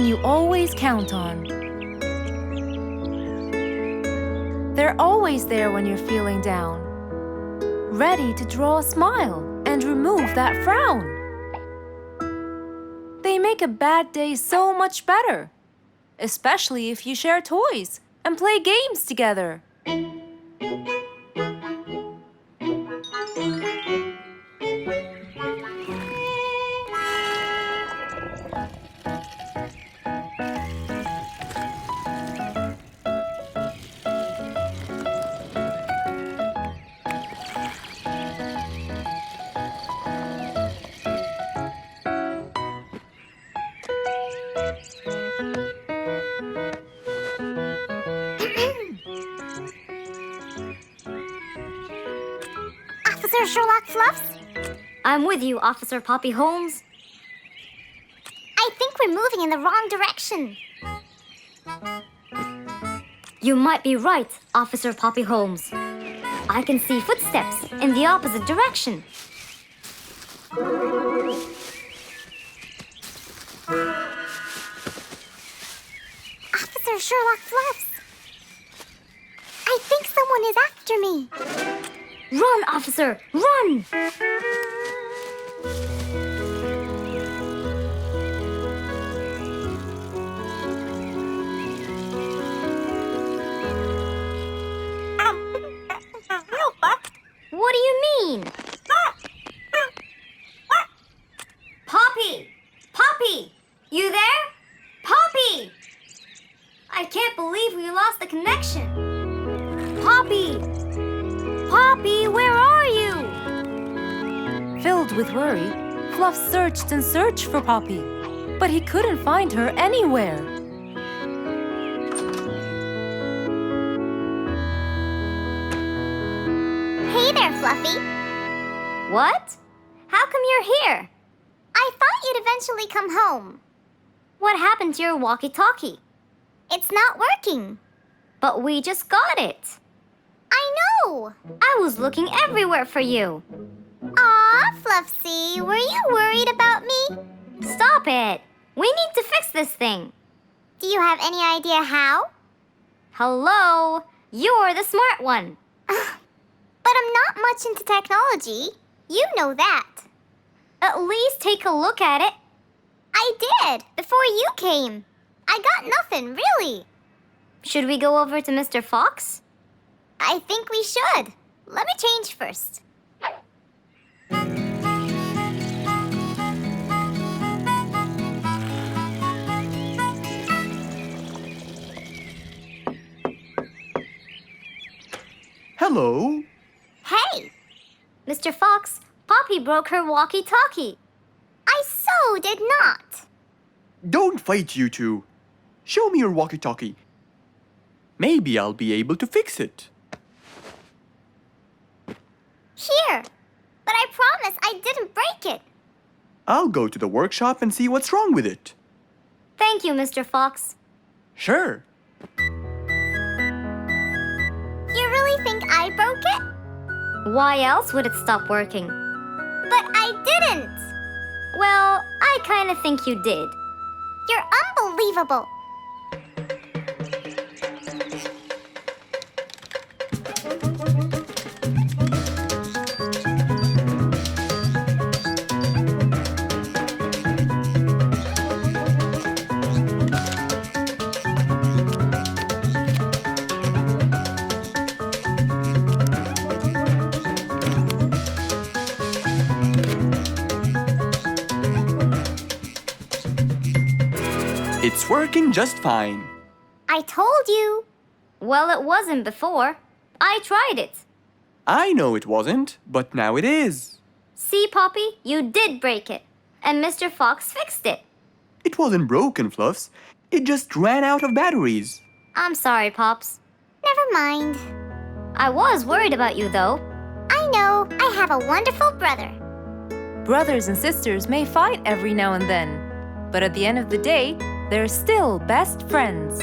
can you always count on. They're always there when you're feeling down, ready to draw a smile and remove that frown. They make a bad day so much better, especially if you share toys and play games together. Officer Sherlock Fluffs? I'm with you, Officer Poppy Holmes. I think we're moving in the wrong direction. You might be right, Officer Poppy Holmes. I can see footsteps in the opposite direction. Officer Sherlock Fluffs. I think someone is after me. Run, officer! Run! What do you mean? Poppy! Poppy! You there? Poppy! I can't believe we lost the connection. Poppy! Poppy, where are you? Filled with worry, Fluff searched and searched for Poppy, but he couldn't find her anywhere. Hey there, Fluffy. What? How come you're here? I thought you'd eventually come home. What happened to your walkie-talkie? It's not working. But we just got it. I know. I was looking everywhere for you. Aw, Fluffsy, were you worried about me? Stop it. We need to fix this thing. Do you have any idea how? Hello? You're the smart one. But I'm not much into technology. You know that. At least take a look at it. I did, before you came. I got nothing, really. Should we go over to Mr. Fox? I think we should. Let me change first. Hello. Hey, Mr. Fox, Poppy broke her walkie-talkie. I so did not. Don't fight, you two. Show me your walkie-talkie. Maybe I'll be able to fix it. Here, but I promise I didn't break it. I'll go to the workshop and see what's wrong with it. Thank you, Mr. Fox. Sure. You really think I broke it? Why else would it stop working? But I didn't. Well, I kind of think you did. You're unbelievable. It's working just fine. I told you. Well, it wasn't before. I tried it. I know it wasn't, but now it is. See, Poppy, you did break it. And Mr. Fox fixed it. It wasn't broken, Fluffs. It just ran out of batteries. I'm sorry, Pops. Never mind. I was worried about you, though. I know. I have a wonderful brother. Brothers and sisters may fight every now and then, but at the end of the day, they're still best friends.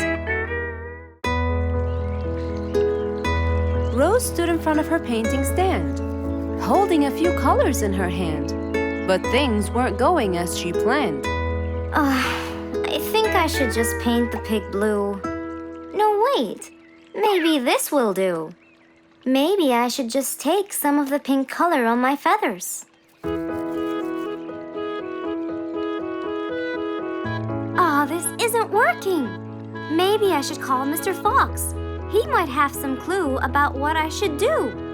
Rose stood in front of her painting stand, holding a few colors in her hand. But things weren't going as she planned. I think I should just paint the pig blue. No, wait. Maybe this will do. Maybe I should just take some of the pink color on my feathers. Ah, this isn't working. Maybe I should call Mr. Fox. He might have some clue about what I should do.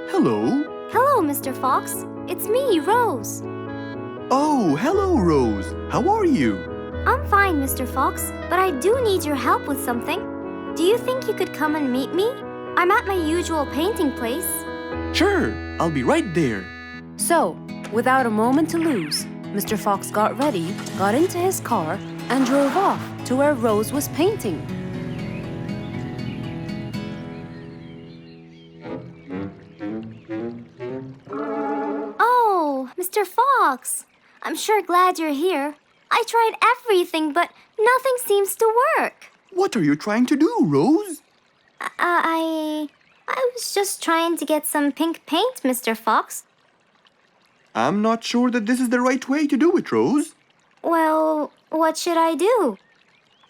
Hello? Hello, Mr. Fox. It's me, Rose. Oh, hello, Rose. How are you? I'm fine, Mr. Fox, but I do need your help with something. Do you think you could come and meet me? I'm at my usual painting place. Sure, I'll be right there. So, without a moment to lose, Mr. Fox got ready, got into his car, and drove off to where Rose was painting. Oh, Mr. Fox. I'm sure glad you're here. I tried everything, but nothing seems to work. What are you trying to do, Rose? I was just trying to get some pink paint, Mr. Fox. I'm not sure that this is the right way to do it, Rose. Well, what should I do?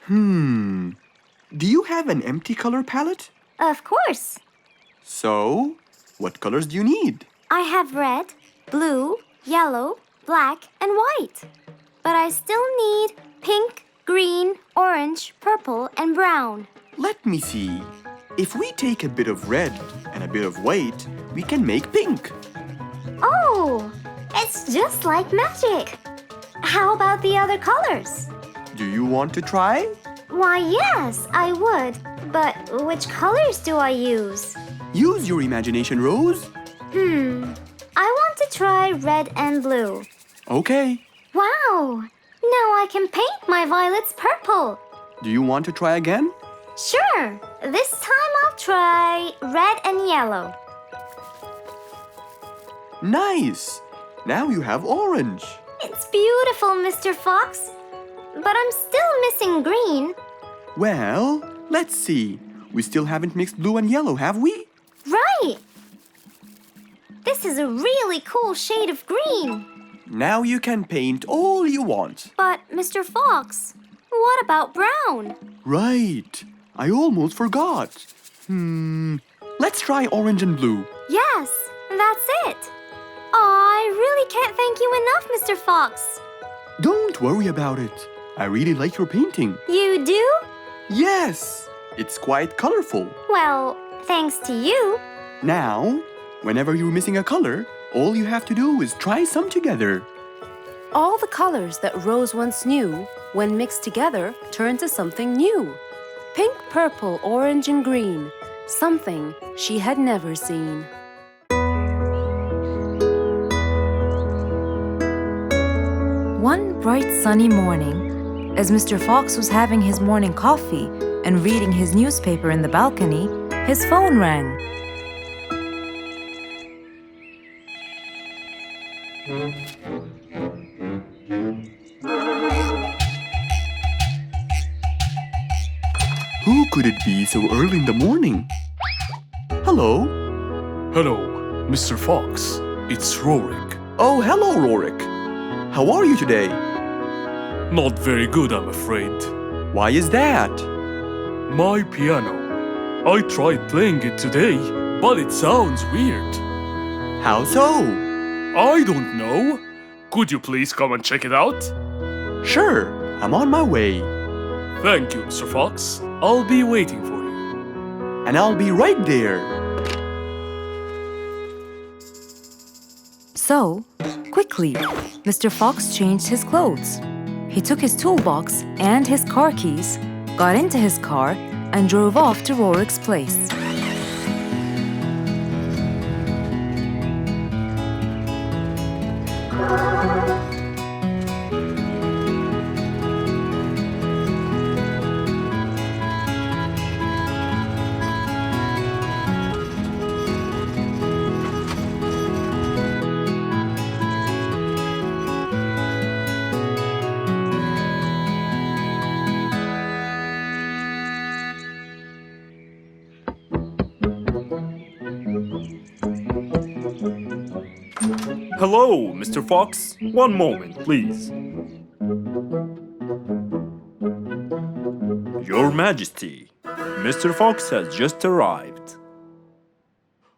Do you have an empty color palette? Of course. So, what colors do you need? I have red, blue, yellow, black, and white. But I still need pink, green, orange, purple, and brown. Let me see. If we take a bit of red and a bit of white, we can make pink. Oh, it's just like magic. How about the other colors? Do you want to try? Why, yes, I would. But which colors do I use? Use your imagination, Rose. I want to try red and blue. Okay. Wow, now I can paint my violets purple. Do you want to try again? Sure, this time I'll try red and yellow. Nice. Now you have orange. It's beautiful, Mr. Fox. But I'm still missing green. Well, let's see. We still haven't mixed blue and yellow, have we? Right. This is a really cool shade of green. Now you can paint all you want. But, Mr. Fox, what about brown? Right. I almost forgot. Let's try orange and blue. Yes, that's it. Aw, I really can't thank you enough, Mr. Fox. Don't worry about it. I really like your painting. You do? Yes, it's quite colorful. Well, thanks to you. Now, whenever you're missing a color, all you have to do is try some together. All the colors that Rose once knew, when mixed together, turned to something new. Pink, purple, orange, and green. Something she had never seen. One bright sunny morning, as Mr. Fox was having his morning coffee and reading his newspaper in the balcony, his phone rang. Who could it be so early in the morning? Hello? Hello, Mr. Fox. It's Rorik. Oh, hello, Rorik. How are you today? Not very good, I'm afraid. Why is that? My piano. I tried playing it today, but it sounds weird. How so? I don't know. Could you please come and check it out? Sure, I'm on my way. Thank you, Mr. Fox. I'll be waiting for you. And I'll be right there. So, quickly, Mr. Fox changed his clothes. He took his toolbox and his car keys, got into his car, and drove off to Rorik's place. Hello, Mr. Fox. One moment, please. Your Majesty, Mr. Fox has just arrived.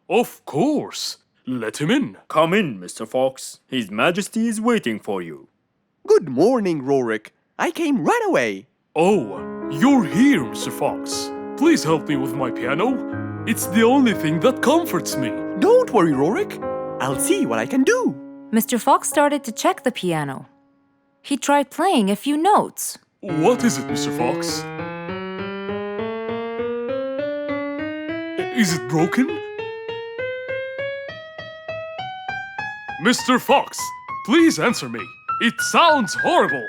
Of course. Let him in. Come in, Mr. Fox. His Majesty is waiting for you. Good morning, Rorik. I came right away. Oh, you're here, Mr. Fox. Please help me with my piano. It's the only thing that comforts me. Don't worry, Rorik. I'll see what I can do. Mr. Fox started to check the piano. He tried playing a few notes. What is it, Mr. Fox? Is it broken? Mr. Fox, please answer me. It sounds horrible.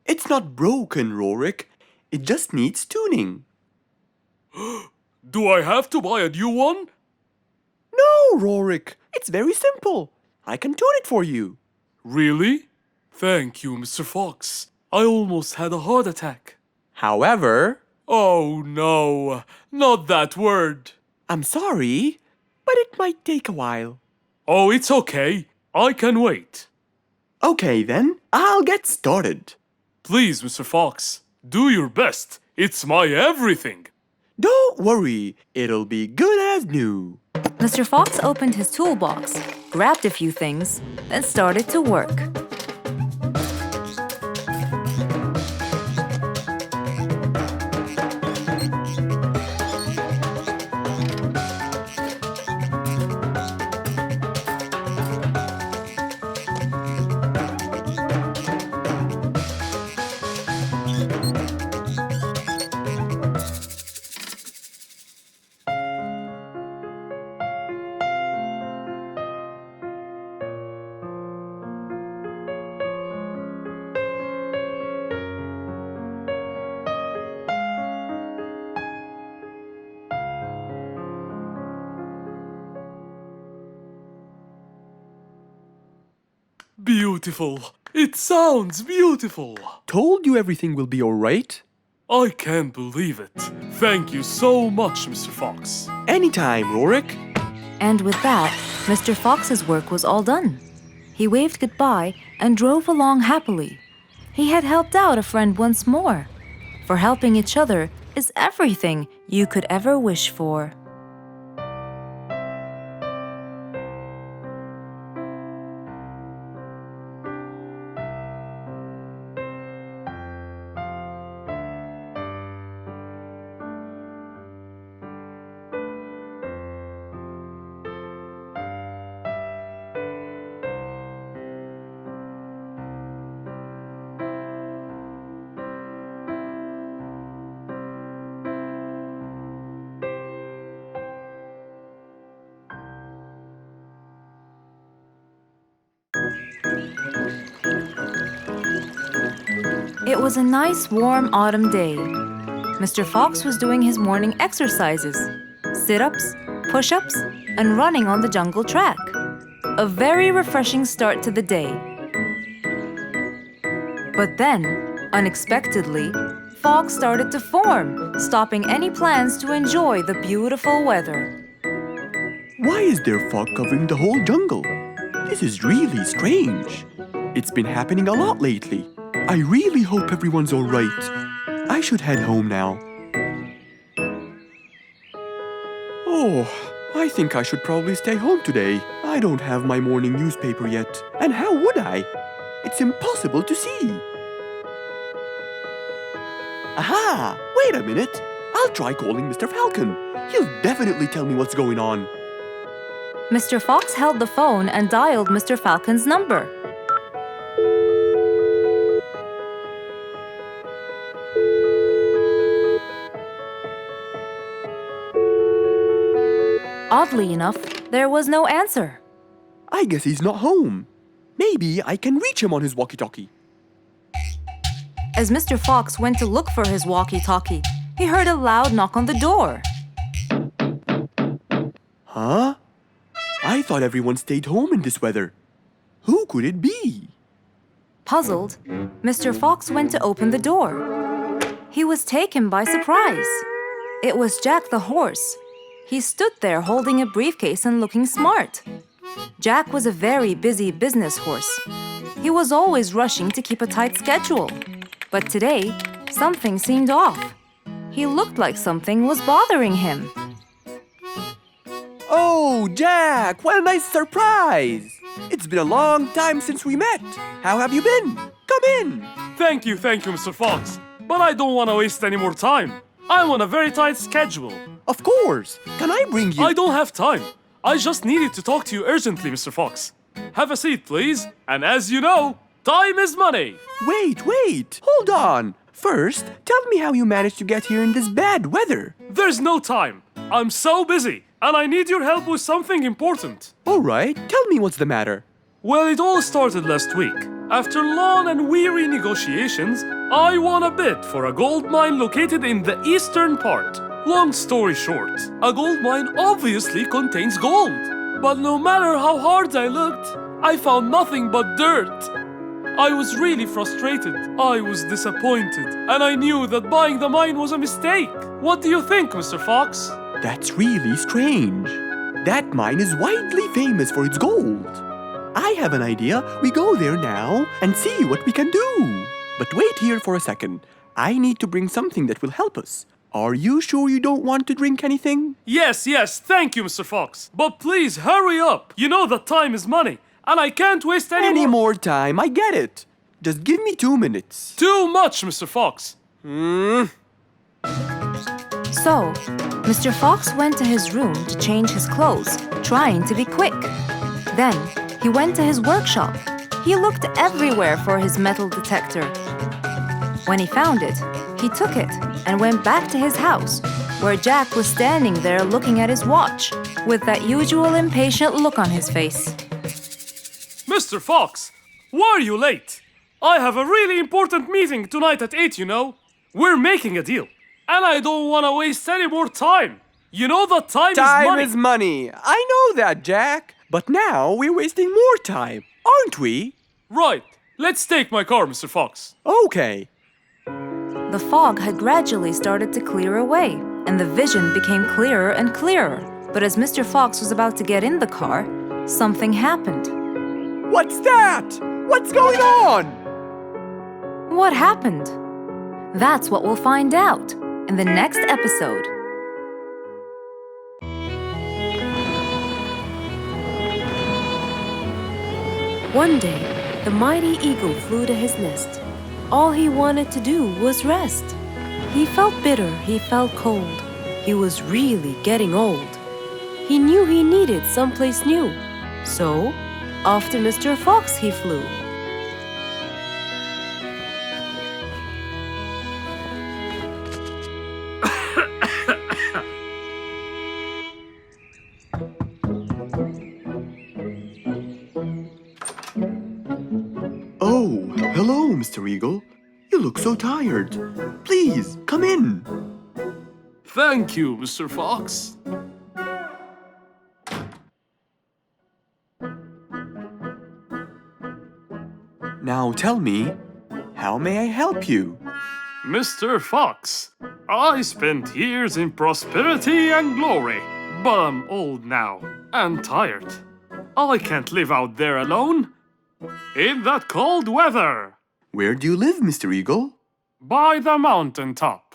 It's not broken, Rorik. It just needs tuning. Do I have to buy a new one? No, Rorik. It's very simple. I can tune it for you. Really? Thank you, Mr. Fox. I almost had a heart attack. However, Oh no, not that word. I'm sorry, but it might take a while. Oh, it's okay. I can wait. Okay then, I'll get started. Please, Mr. Fox, do your best. It's my everything. Don't worry, it'll be good as new. Mr. Fox opened his toolbox, grabbed a few things, and started to work. Beautiful. It sounds beautiful. Told you everything will be alright? I can't believe it. Thank you so much, Mr. Fox. Anytime, Rorik. And with that, Mr. Fox's work was all done. He waved goodbye and drove along happily. He had helped out a friend once more. For helping each other is everything you could ever wish for. It was a nice warm autumn day. Mr. Fox was doing his morning exercises, sit-ups, push-ups, and running on the jungle track. A very refreshing start to the day. But then, unexpectedly, fog started to form, stopping any plans to enjoy the beautiful weather. Why is there fog covering the whole jungle? This is really strange. It's been happening a lot lately. I really hope everyone's alright. I should head home now. Oh, I think I should probably stay home today. I don't have my morning newspaper yet. And how would I? It's impossible to see. Aha! Wait a minute. I'll try calling Mr. Falcon. He'll definitely tell me what's going on. Mr. Fox held the phone and dialed Mr. Falcon's number. Oddly enough, there was no answer. I guess he's not home. Maybe I can reach him on his walkie-talkie. As Mr. Fox went to look for his walkie-talkie, he heard a loud knock on the door. Huh? I thought everyone stayed home in this weather. Who could it be? Puzzled, Mr. Fox went to open the door. He was taken by surprise. It was Jack the horse. He stood there holding a briefcase and looking smart. Jack was a very busy business horse. He was always rushing to keep a tight schedule. But today, something seemed off. He looked like something was bothering him. Oh, Jack, what a nice surprise! It's been a long time since we met. How have you been? Come in. Thank you, Mr. Fox. But I don't want to waste any more time. I'm on a very tight schedule. Of course. Can I bring you... I don't have time. I just needed to talk to you urgently, Mr. Fox. Have a seat, please. And as you know, time is money. Wait. Hold on. First, tell me how you managed to get here in this bad weather. There's no time. I'm so busy, and I need your help with something important. All right, tell me what's the matter. Well, it all started last week. After long and weary negotiations, I won a bid for a gold mine located in the eastern part. Long story short, a gold mine obviously contains gold. But no matter how hard I looked, I found nothing but dirt. I was really frustrated. I was disappointed, and I knew that buying the mine was a mistake. What do you think, Mr. Fox? That's really strange. That mine is widely famous for its gold. I have an idea. We go there now and see what we can do. But wait here for a second. I need to bring something that will help us. Are you sure you don't want to drink anything? Yes, thank you, Mr. Fox. But please, hurry up. You know that time is money, and I can't waste any more time. I get it. Just give me 2 minutes. Too much, Mr. Fox. So, Mr. Fox went to his room to change his clothes, trying to be quick. Then, he went to his workshop. He looked everywhere for his metal detector. When he found it, he took it and went back to his house, where Jack was standing there looking at his watch, with that usual impatient look on his face. Mr. Fox, why are you late? I have a really important meeting tonight at 8, you know. We're making a deal, and I don't want to waste any more time. You know that time is money. Time is money. I know that, Jack. But now we're wasting more time, aren't we? Right. Let's take my car, Mr. Fox. Okay. The fog had gradually started to clear away, and the vision became clearer and clearer. But as Mr. Fox was about to get in the car, something happened. What's that? What's going on? What happened? That's what we'll find out in the next episode. One day, the mighty eagle flew to his nest. All he wanted to do was rest. He felt bitter, he felt cold. He was really getting old. He knew he needed someplace new. So, off to Mr. Fox he flew. Oh, hello, Mr. Eagle. You look so tired. Please, come in. Thank you, Mr. Fox. Now tell me, how may I help you? Mr. Fox, I spent years in prosperity and glory, but I'm old now and tired. I can't live out there alone in that cold weather. Where do you live, Mr. Eagle? By the mountain top.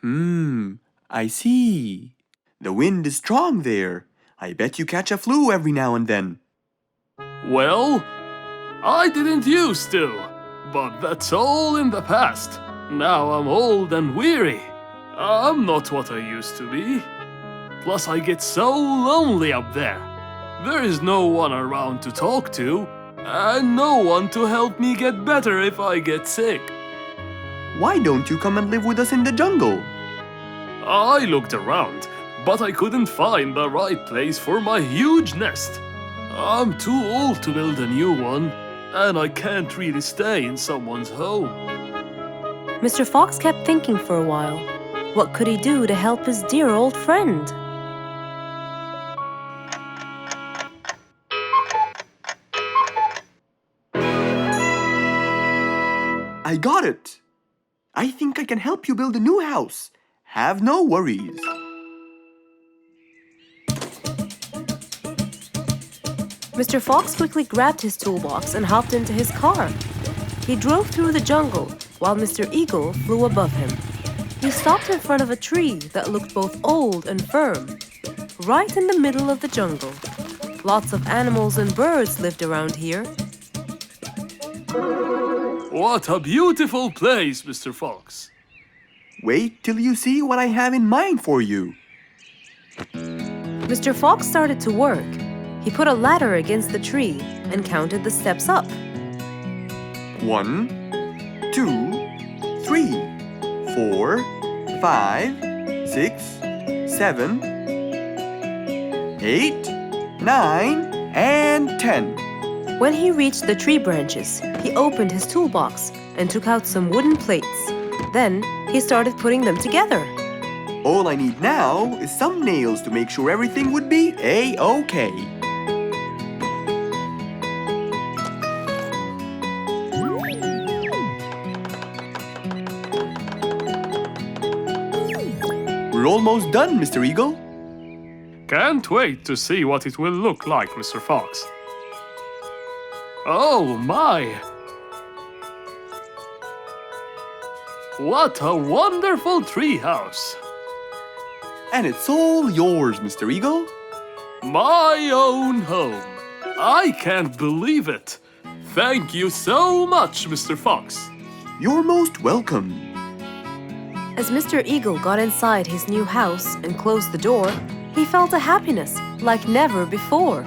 I see. The wind is strong there. I bet you catch a flu every now and then. Well, I didn't used to, but that's all in the past. Now I'm old and weary. I'm not what I used to be. Plus I get so lonely up there. There is no one around to talk to, and no one to help me get better if I get sick. Why don't you come and live with us in the jungle? I looked around, but I couldn't find the right place for my huge nest. I'm too old to build a new one, and I can't really stay in someone's home. Mr. Fox kept thinking for a while. What could he do to help his dear old friend? I got it! I think I can help you build a new house. Have no worries. Mr. Fox quickly grabbed his toolbox and hopped into his car. He drove through the jungle while Mr. Eagle flew above him. He stopped in front of a tree that looked both old and firm, right in the middle of the jungle. Lots of animals and birds lived around here. What a beautiful place, Mr. Fox. Wait till you see what I have in mind for you. Mr. Fox started to work. He put a ladder against the tree and counted the steps up. 1, 2, 3, 4, 5, 6, 7, 8, 9, and 10. When he reached the tree branches, he opened his toolbox and took out some wooden plates. Then he started putting them together. All I need now is some nails to make sure everything would be A-OK. We're almost done, Mr. Eagle. Can't wait to see what it will look like, Mr. Fox. Oh my! What a wonderful treehouse! And it's all yours, Mr. Eagle. My own home. I can't believe it. Thank you so much, Mr. Fox. You're most welcome. As Mr. Eagle got inside his new house and closed the door, he felt a happiness like never before.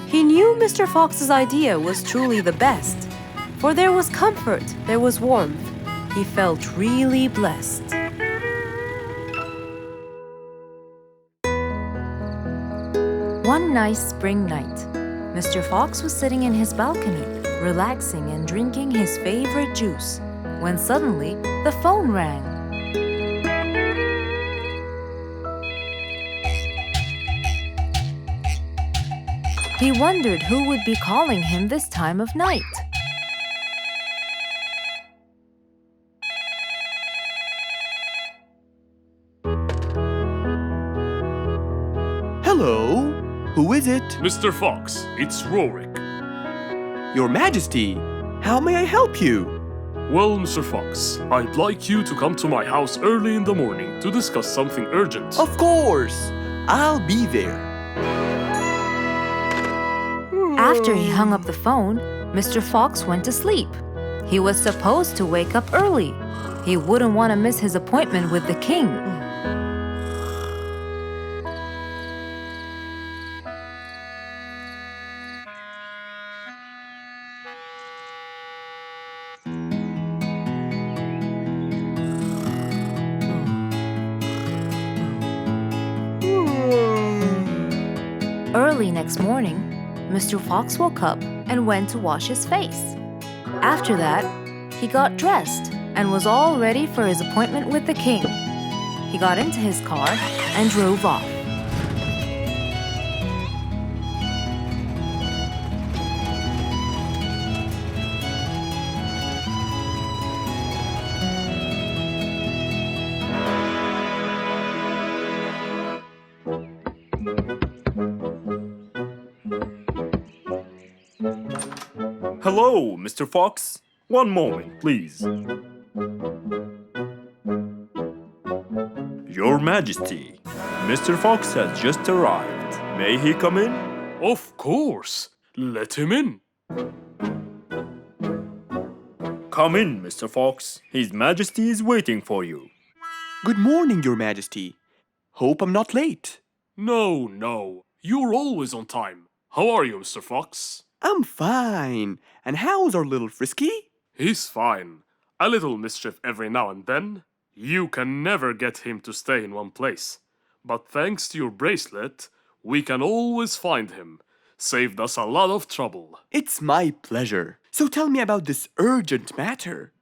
He knew Mr. Fox's idea was truly the best, for there was comfort, there was warmth. He felt really blessed. One nice spring night, Mr. Fox was sitting in his balcony, relaxing and drinking his favorite juice, when suddenly the phone rang. He wondered who would be calling him this time of night. Hello, who is it? Mr. Fox, it's Rorik. Your Majesty, how may I help you? Well, Mr. Fox, I'd like you to come to my house early in the morning to discuss something urgent. Of course, I'll be there. After he hung up the phone, Mr. Fox went to sleep. He was supposed to wake up early. He wouldn't want to miss his appointment with the king. Early next morning, Mr. Fox woke up and went to wash his face. After that, he got dressed and was all ready for his appointment with the king. He got into his car and drove off. Hello, Mr. Fox. One moment, please. Your Majesty, Mr. Fox has just arrived. May he come in? Of course. Let him in. Come in, Mr. Fox. His Majesty is waiting for you. Good morning, Your Majesty. Hope I'm not late. No. You're always on time. How are you, Mr. Fox? I'm fine. And how's our little Frisky? He's fine. A little mischief every now and then. You can never get him to stay in one place. But thanks to your bracelet, we can always find him. Saved us a lot of trouble. It's my pleasure. So tell me about this urgent matter.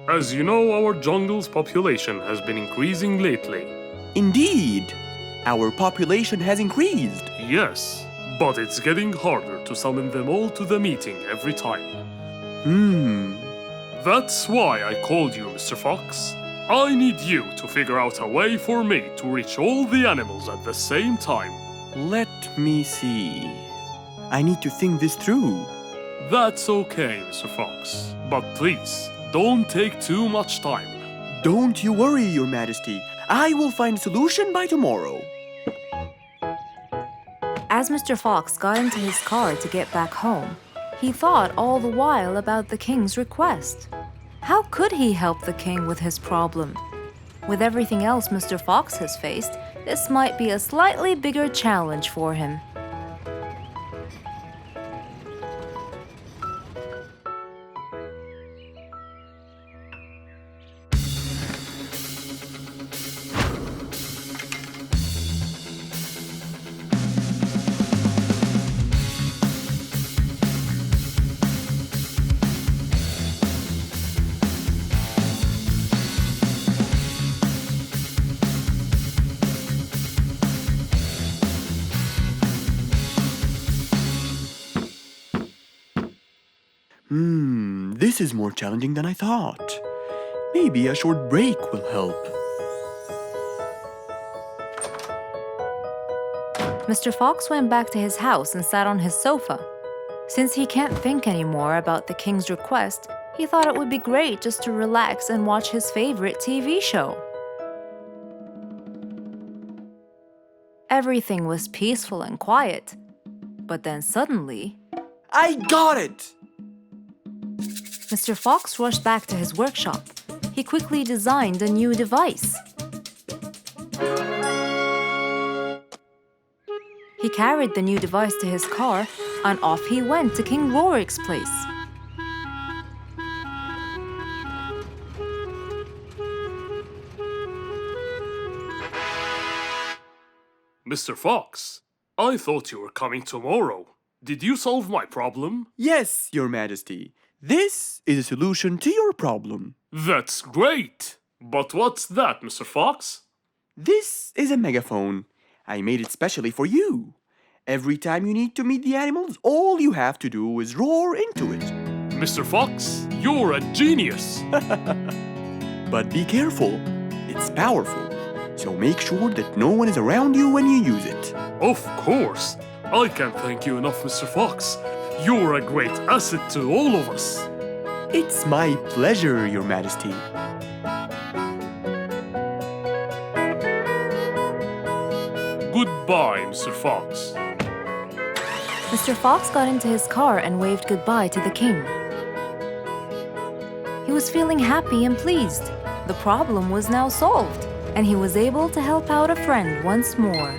As you know, our jungle's population has been increasing lately. Indeed, our population has increased. Yes, but it's getting harder to summon them all to the meeting every time. That's why I called you, Mr. Fox. I need you to figure out a way for me to reach all the animals at the same time. Let me see. I need to think this through. That's okay, Mr. Fox. But please, don't take too much time. Don't you worry, Your Majesty. I will find a solution by tomorrow. As Mr. Fox got into his car to get back home, he thought all the while about the king's request. How could he help the king with his problem? With everything else Mr. Fox has faced, this might be a slightly bigger challenge for him. This is more challenging than I thought. Maybe a short break will help. Mr. Fox went back to his house and sat on his sofa. Since he can't think anymore about the king's request, he thought it would be great just to relax and watch his favorite TV show. Everything was peaceful and quiet. But then suddenly, I got it! Mr. Fox rushed back to his workshop. He quickly designed a new device. He carried the new device to his car, and off he went to King Rorik's place. Mr. Fox, I thought you were coming tomorrow. Did you solve my problem? Yes, Your Majesty. This is a solution to your problem. That's great! But what's that, Mr. Fox? This is a megaphone. I made it specially for you. Every time you need to meet the animals, all you have to do is roar into it. Mr. Fox, you're a genius! But be careful. It's powerful. So make sure that no one is around you when you use it. Of course! I can't thank you enough, Mr. Fox. You're a great asset to all of us. It's my pleasure, Your Majesty. Goodbye, Mr. Fox. Mr. Fox got into his car and waved goodbye to the king. He was feeling happy and pleased. The problem was now solved, and he was able to help out a friend once more.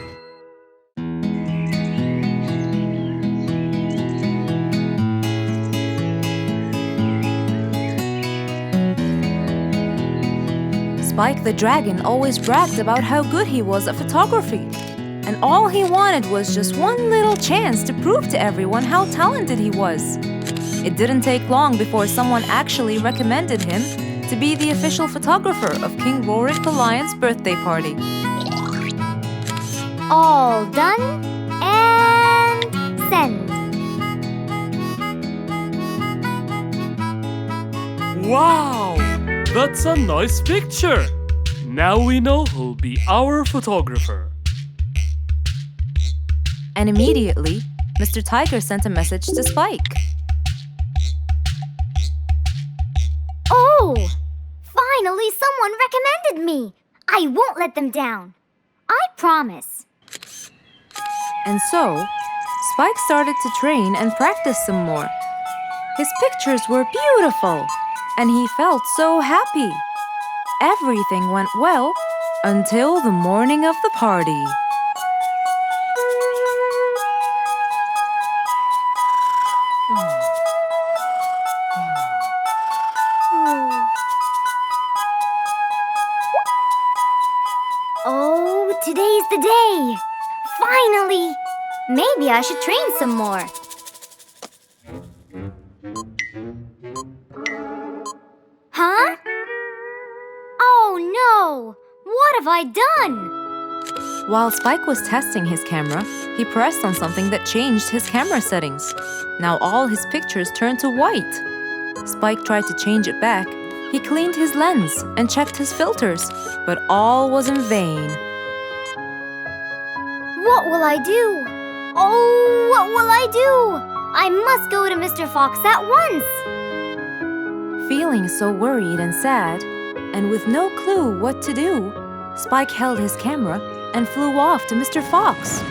Spike the Dragon always bragged about how good he was at photography. And all he wanted was just one little chance to prove to everyone how talented he was. It didn't take long before someone actually recommended him to be the official photographer of King Rorik the Lion's birthday party. All done and send. Wow! That's a nice picture! Now we know who'll be our photographer. And immediately, Mr. Tiger sent a message to Spike. Oh! Finally, someone recommended me. I won't let them down. I promise. And so, Spike started to train and practice some more. His pictures were beautiful, and he felt so happy. Everything went well until the morning of the party. Oh, today's the day. Finally! Maybe I should train some more. Huh? Oh no! What have I done? While Spike was testing his camera, he pressed on something that changed his camera settings. Now all his pictures turned to white. Spike tried to change it back. He cleaned his lens and checked his filters, but all was in vain. What will I do? Oh, what will I do? I must go to Mr. Fox at once. Feeling so worried and sad, and with no clue what to do, Spike held his camera and flew off to Mr. Fox.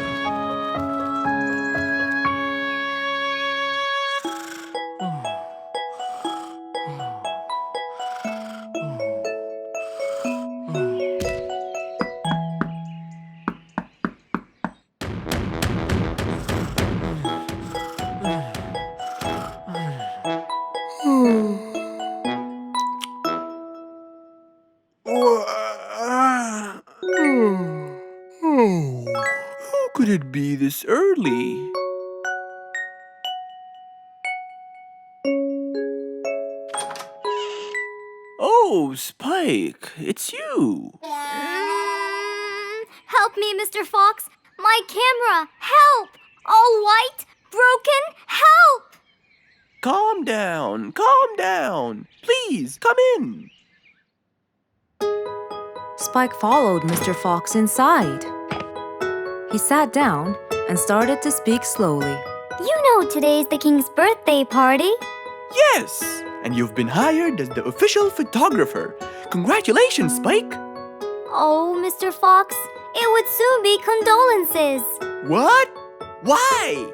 Who could it be this early? Oh, Spike, it's you. Help me, Mr. Fox. My camera. Help! All white, broken. Help! Calm down, calm down. Please, come in. Spike followed Mr. Fox inside. He sat down and started to speak slowly. You know today's the king's birthday party. Yes, and you've been hired as the official photographer. Congratulations, Spike. Oh, Mr. Fox, it would soon be condolences. What? Why?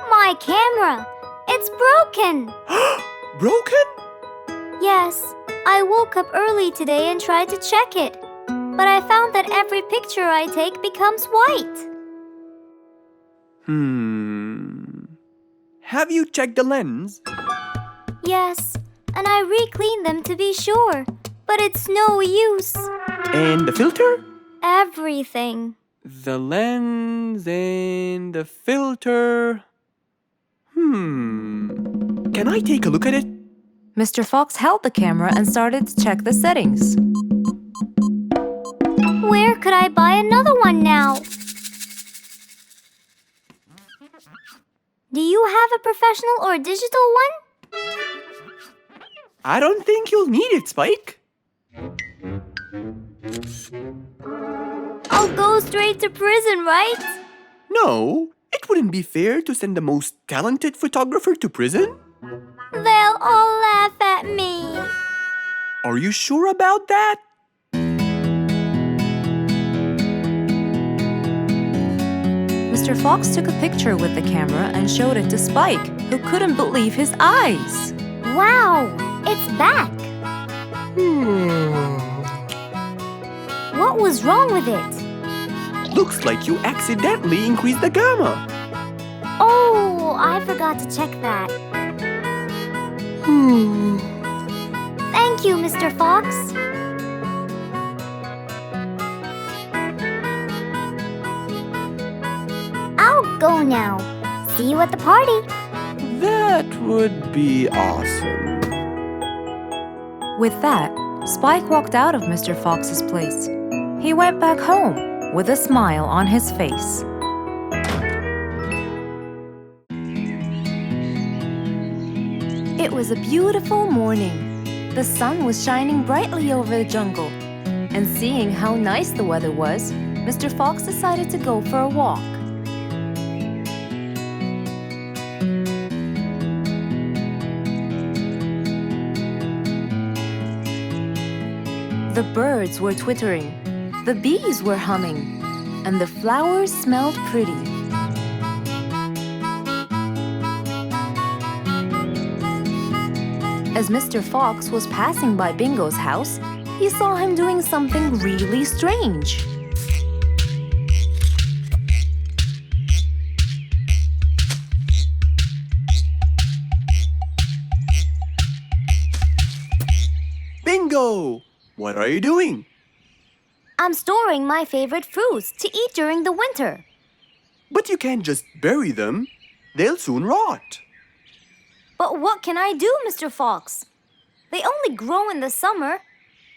My camera. It's broken. Broken? Yes, I woke up early today and tried to check it. But I found that every picture I take becomes white. Have you checked the lens? Yes, and I re-cleaned them to be sure. But it's no use. And the filter? Everything. The lens and the filter. Can I take a look at it? Mr. Fox held the camera and started to check the settings. Where could I buy another one now? Do you have a professional or digital one? I don't think you'll need it, Spike. I'll go straight to prison, right? No, it wouldn't be fair to send the most talented photographer to prison. They'll all laugh at me. Are you sure about that? Mr. Fox took a picture with the camera and showed it to Spike, who couldn't believe his eyes. Wow, it's back. What was wrong with it? Looks like you accidentally increased the gamma. Oh, I forgot to check that. Thank you, Mr. Fox. I'll go now. See you at the party. That would be awesome. With that, Spike walked out of Mr. Fox's place. He went back home with a smile on his face. It was a beautiful morning. The sun was shining brightly over the jungle. And seeing how nice the weather was, Mr. Fox decided to go for a walk. The birds were twittering, the bees were humming, and the flowers smelled pretty. As Mr. Fox was passing by Bingo's house, he saw him doing something really strange. Bingo! What are you doing? I'm storing my favorite fruits to eat during the winter. But you can't just bury them. They'll soon rot. But what can I do, Mr. Fox? They only grow in the summer,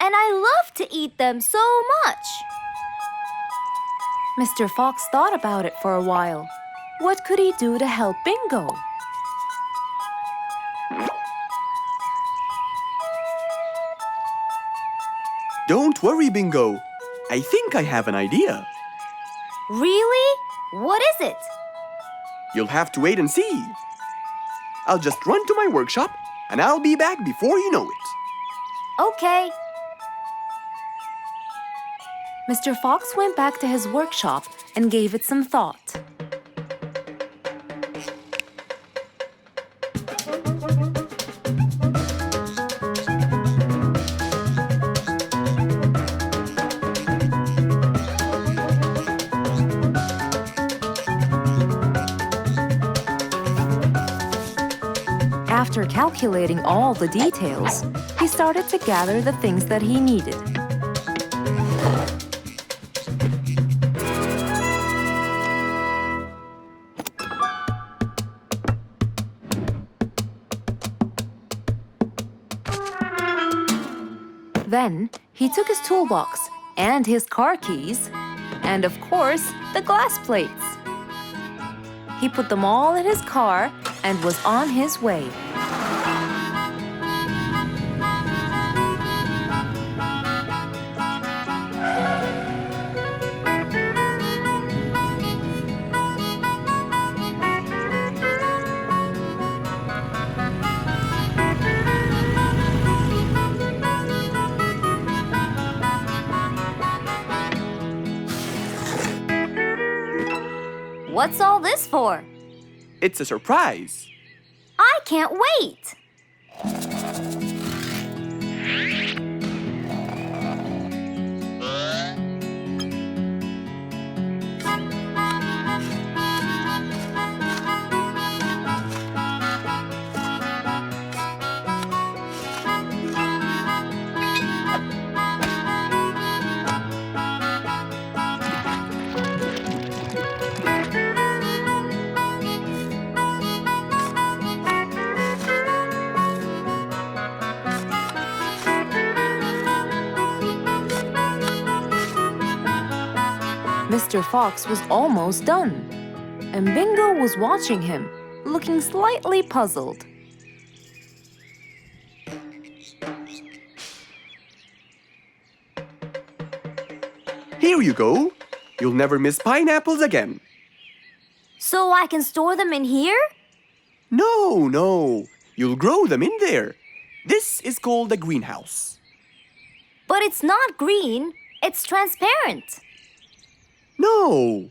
and I love to eat them so much. Mr. Fox thought about it for a while. What could he do to help Bingo? Don't worry, Bingo. I think I have an idea. Really? What is it? You'll have to wait and see. I'll just run to my workshop, and I'll be back before you know it. Okay. Mr. Fox went back to his workshop and gave it some thought. After calculating all the details, he started to gather the things that he needed. Then he took his toolbox and his car keys, and of course, the glass plates. He put them all in his car and was on his way. What's all this for? It's a surprise. I can't wait! Mr. Fox was almost done, and Bingo was watching him, looking slightly puzzled. Here you go. You'll never miss pineapples again. So I can store them in here? No. You'll grow them in there. This is called a greenhouse. But it's not green, it's transparent. No.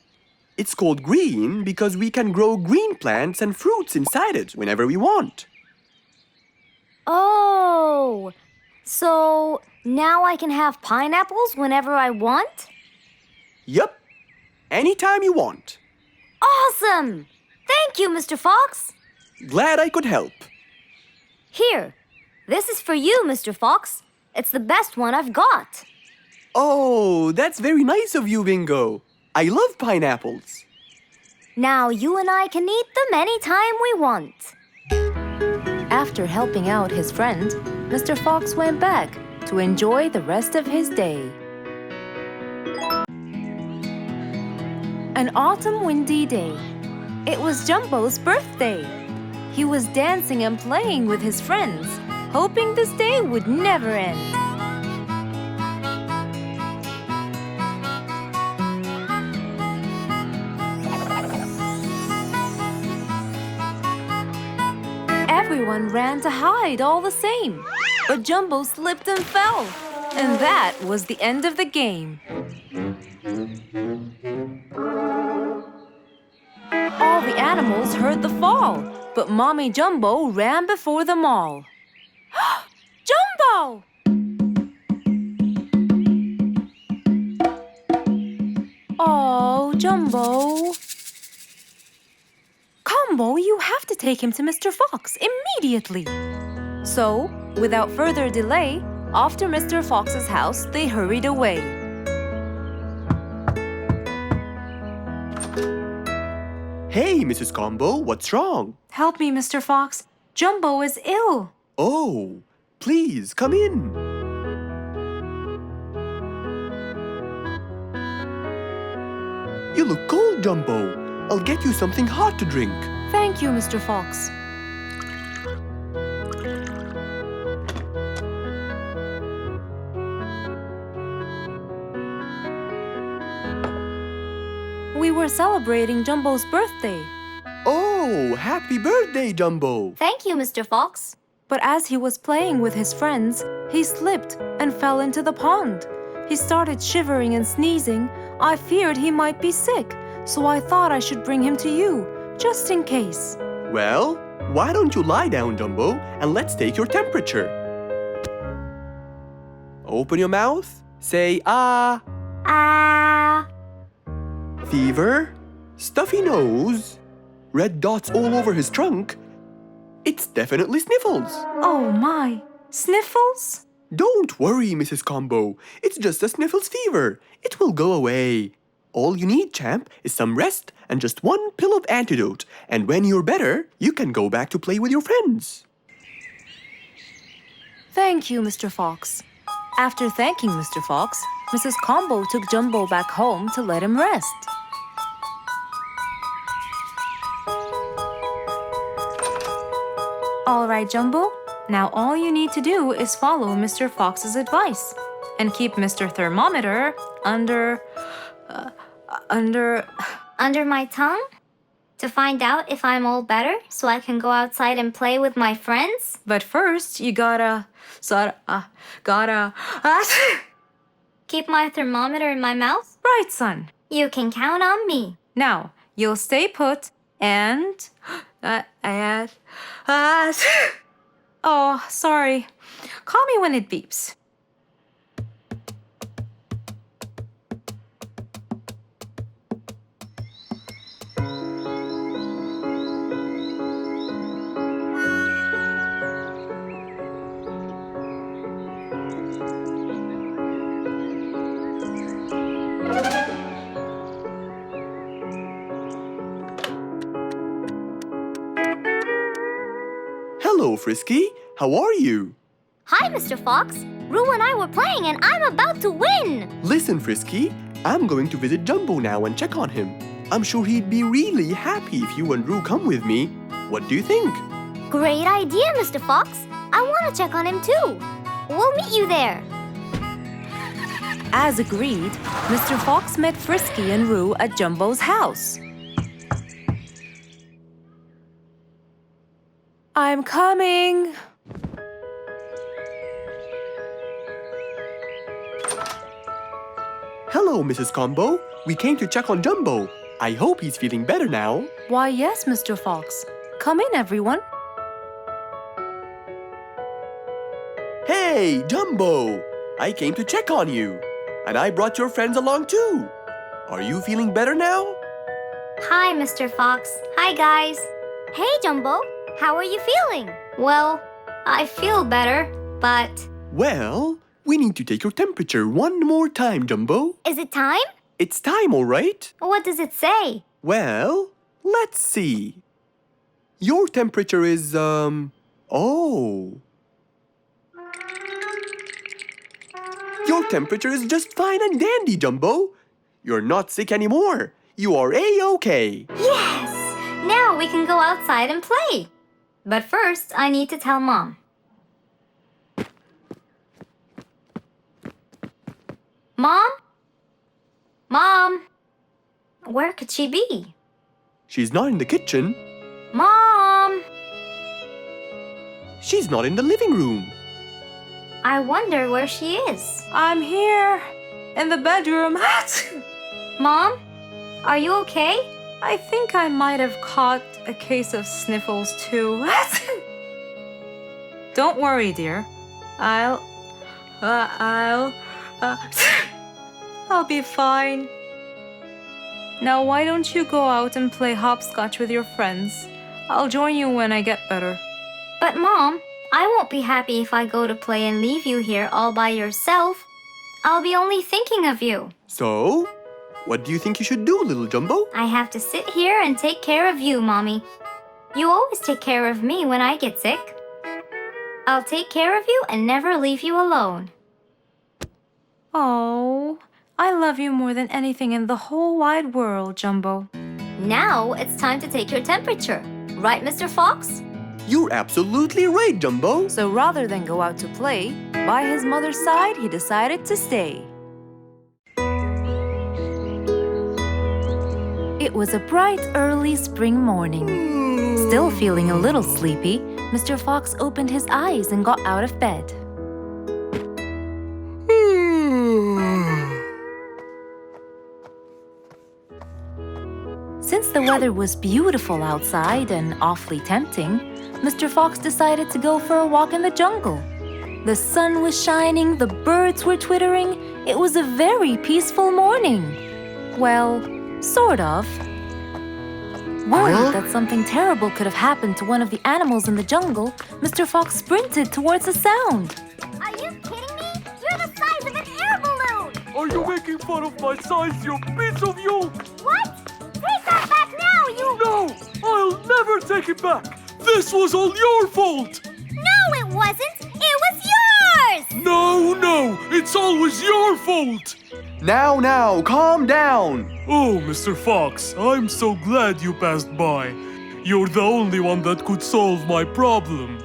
It's called green because we can grow green plants and fruits inside it whenever we want. Oh, so now I can have pineapples whenever I want? Yup. Anytime you want. Awesome! Thank you, Mr. Fox. Glad I could help. Here, this is for you, Mr. Fox. It's the best one I've got. Oh, that's very nice of you, Bingo. I love pineapples. Now you and I can eat them anytime we want. After helping out his friend, Mr. Fox went back to enjoy the rest of his day. An autumn windy day. It was Jumbo's birthday. He was dancing and playing with his friends, hoping this day would never end. Everyone ran to hide all the same, but Jumbo slipped and fell, and that was the end of the game. All the animals heard the fall, but Mommy Jumbo ran before them all. Jumbo! Oh, Jumbo. Combo, you have to take him to Mr. Fox immediately. So, without further delay, off to Mr. Fox's house they hurried away. Hey, Mrs. Combo, what's wrong? Help me, Mr. Fox. Jumbo is ill. Oh, please, come in. You look cold, Jumbo. I'll get you something hot to drink. Thank you, Mr. Fox. We were celebrating Jumbo's birthday. Oh, Oh, happy birthday, Jumbo! Thank you, Mr. Fox. But as he was playing with his friends, he slipped and fell into the pond. He started shivering and sneezing. I feared he might be sick, so I thought I should bring him to you, just in case. Well, why don't you lie down, Jumbo, and let's take your temperature. Open your mouth. Say ah. Ah. Fever, stuffy nose, red dots all over his trunk. It's definitely sniffles. Oh my, sniffles? Don't worry, Mrs. Combo. It's just a sniffles fever. It will go away. All you need, champ, is some rest and just one pill of antidote. And when you're better, you can go back to play with your friends. Thank you, Mr. Fox. After thanking Mr. Fox, Mrs. Combo took Jumbo back home to let him rest. All right, Jumbo. Now all you need to do is follow Mr. Fox's advice and keep Mr. Thermometer under Under my tongue? To find out if I'm all better so I can go outside and play with my friends? But first, you gotta Keep my thermometer in my mouth? right, son. You can count on me. Now, you'll stay put and oh, sorry. Call me when it beeps. Hello, Frisky. How are you? Hi, Mr. Fox. Roo and I were playing and I'm about to win. Listen, Frisky. I'm going to visit Jumbo now and check on him. I'm sure he'd be really happy if you and Roo come with me. What do you think? Great idea, Mr. Fox. I want to check on him too. We'll meet you there. As agreed, Mr. Fox met Frisky and Roo at Jumbo's house. I'm coming. Hello, Mrs. Combo. We came to check on Jumbo. I hope he's feeling better now. Why, yes, Mr. Fox. Come in, everyone. Hey, Jumbo! I came to check on you. And I brought your friends along too. Are you feeling better now? Hi, Mr. Fox. Hi, guys. Hey, Jumbo. How are you feeling? Well, I feel better, but Well, we need to take your temperature one more time, Jumbo. Is it time? It's time, all right? what does it say? Well, let's see. Your temperature is, oh. Your temperature is just fine and dandy, Jumbo. You're not sick anymore. You are A-OK. Yes! Now we can go outside and play. But first, I need to tell Mom. Mom? Mom? Where could she be? She's not in the kitchen. Mom! She's not in the living room. I wonder where she is. I'm here in the bedroom. Mom? Are you okay? I think I might have caught a case of sniffles too. Don't worry, dear. I'll be fine. Now why don't you go out and play hopscotch with your friends? I'll join you when I get better. But Mom, I won't be happy if I go to play and leave you here all by yourself. I'll be only thinking of you. So, what do you think you should do, little Jumbo? I have to sit here and take care of you, Mommy. You always take care of me when I get sick. I'll take care of you and never leave you alone. Oh, I love you more than anything in the whole wide world, Jumbo. Now it's time to take your temperature. Right, Mr. Fox? You're absolutely right, Jumbo. So rather than go out to play, by his mother's side, he decided to stay. It was a bright early spring morning. Still feeling a little sleepy, Mr. Fox opened his eyes and got out of bed. Since the weather was beautiful outside and awfully tempting, Mr. Fox decided to go for a walk in the jungle. The sun was shining, the birds were twittering. It was a very peaceful morning. Well, sort of. Worried that something terrible could have happened to one of the animals in the jungle, Mr. Fox sprinted towards the sound. Are you kidding me? You're the size of an air balloon! Are you making fun of my size, you piece of yolk? What? Take that back now, you... No! I'll never take it back! This was all your fault! No, it wasn't! It was yours! No! It's always your fault! Now, calm down. Oh, Mr. Fox, I'm so glad you passed by. You're the only one that could solve my problem.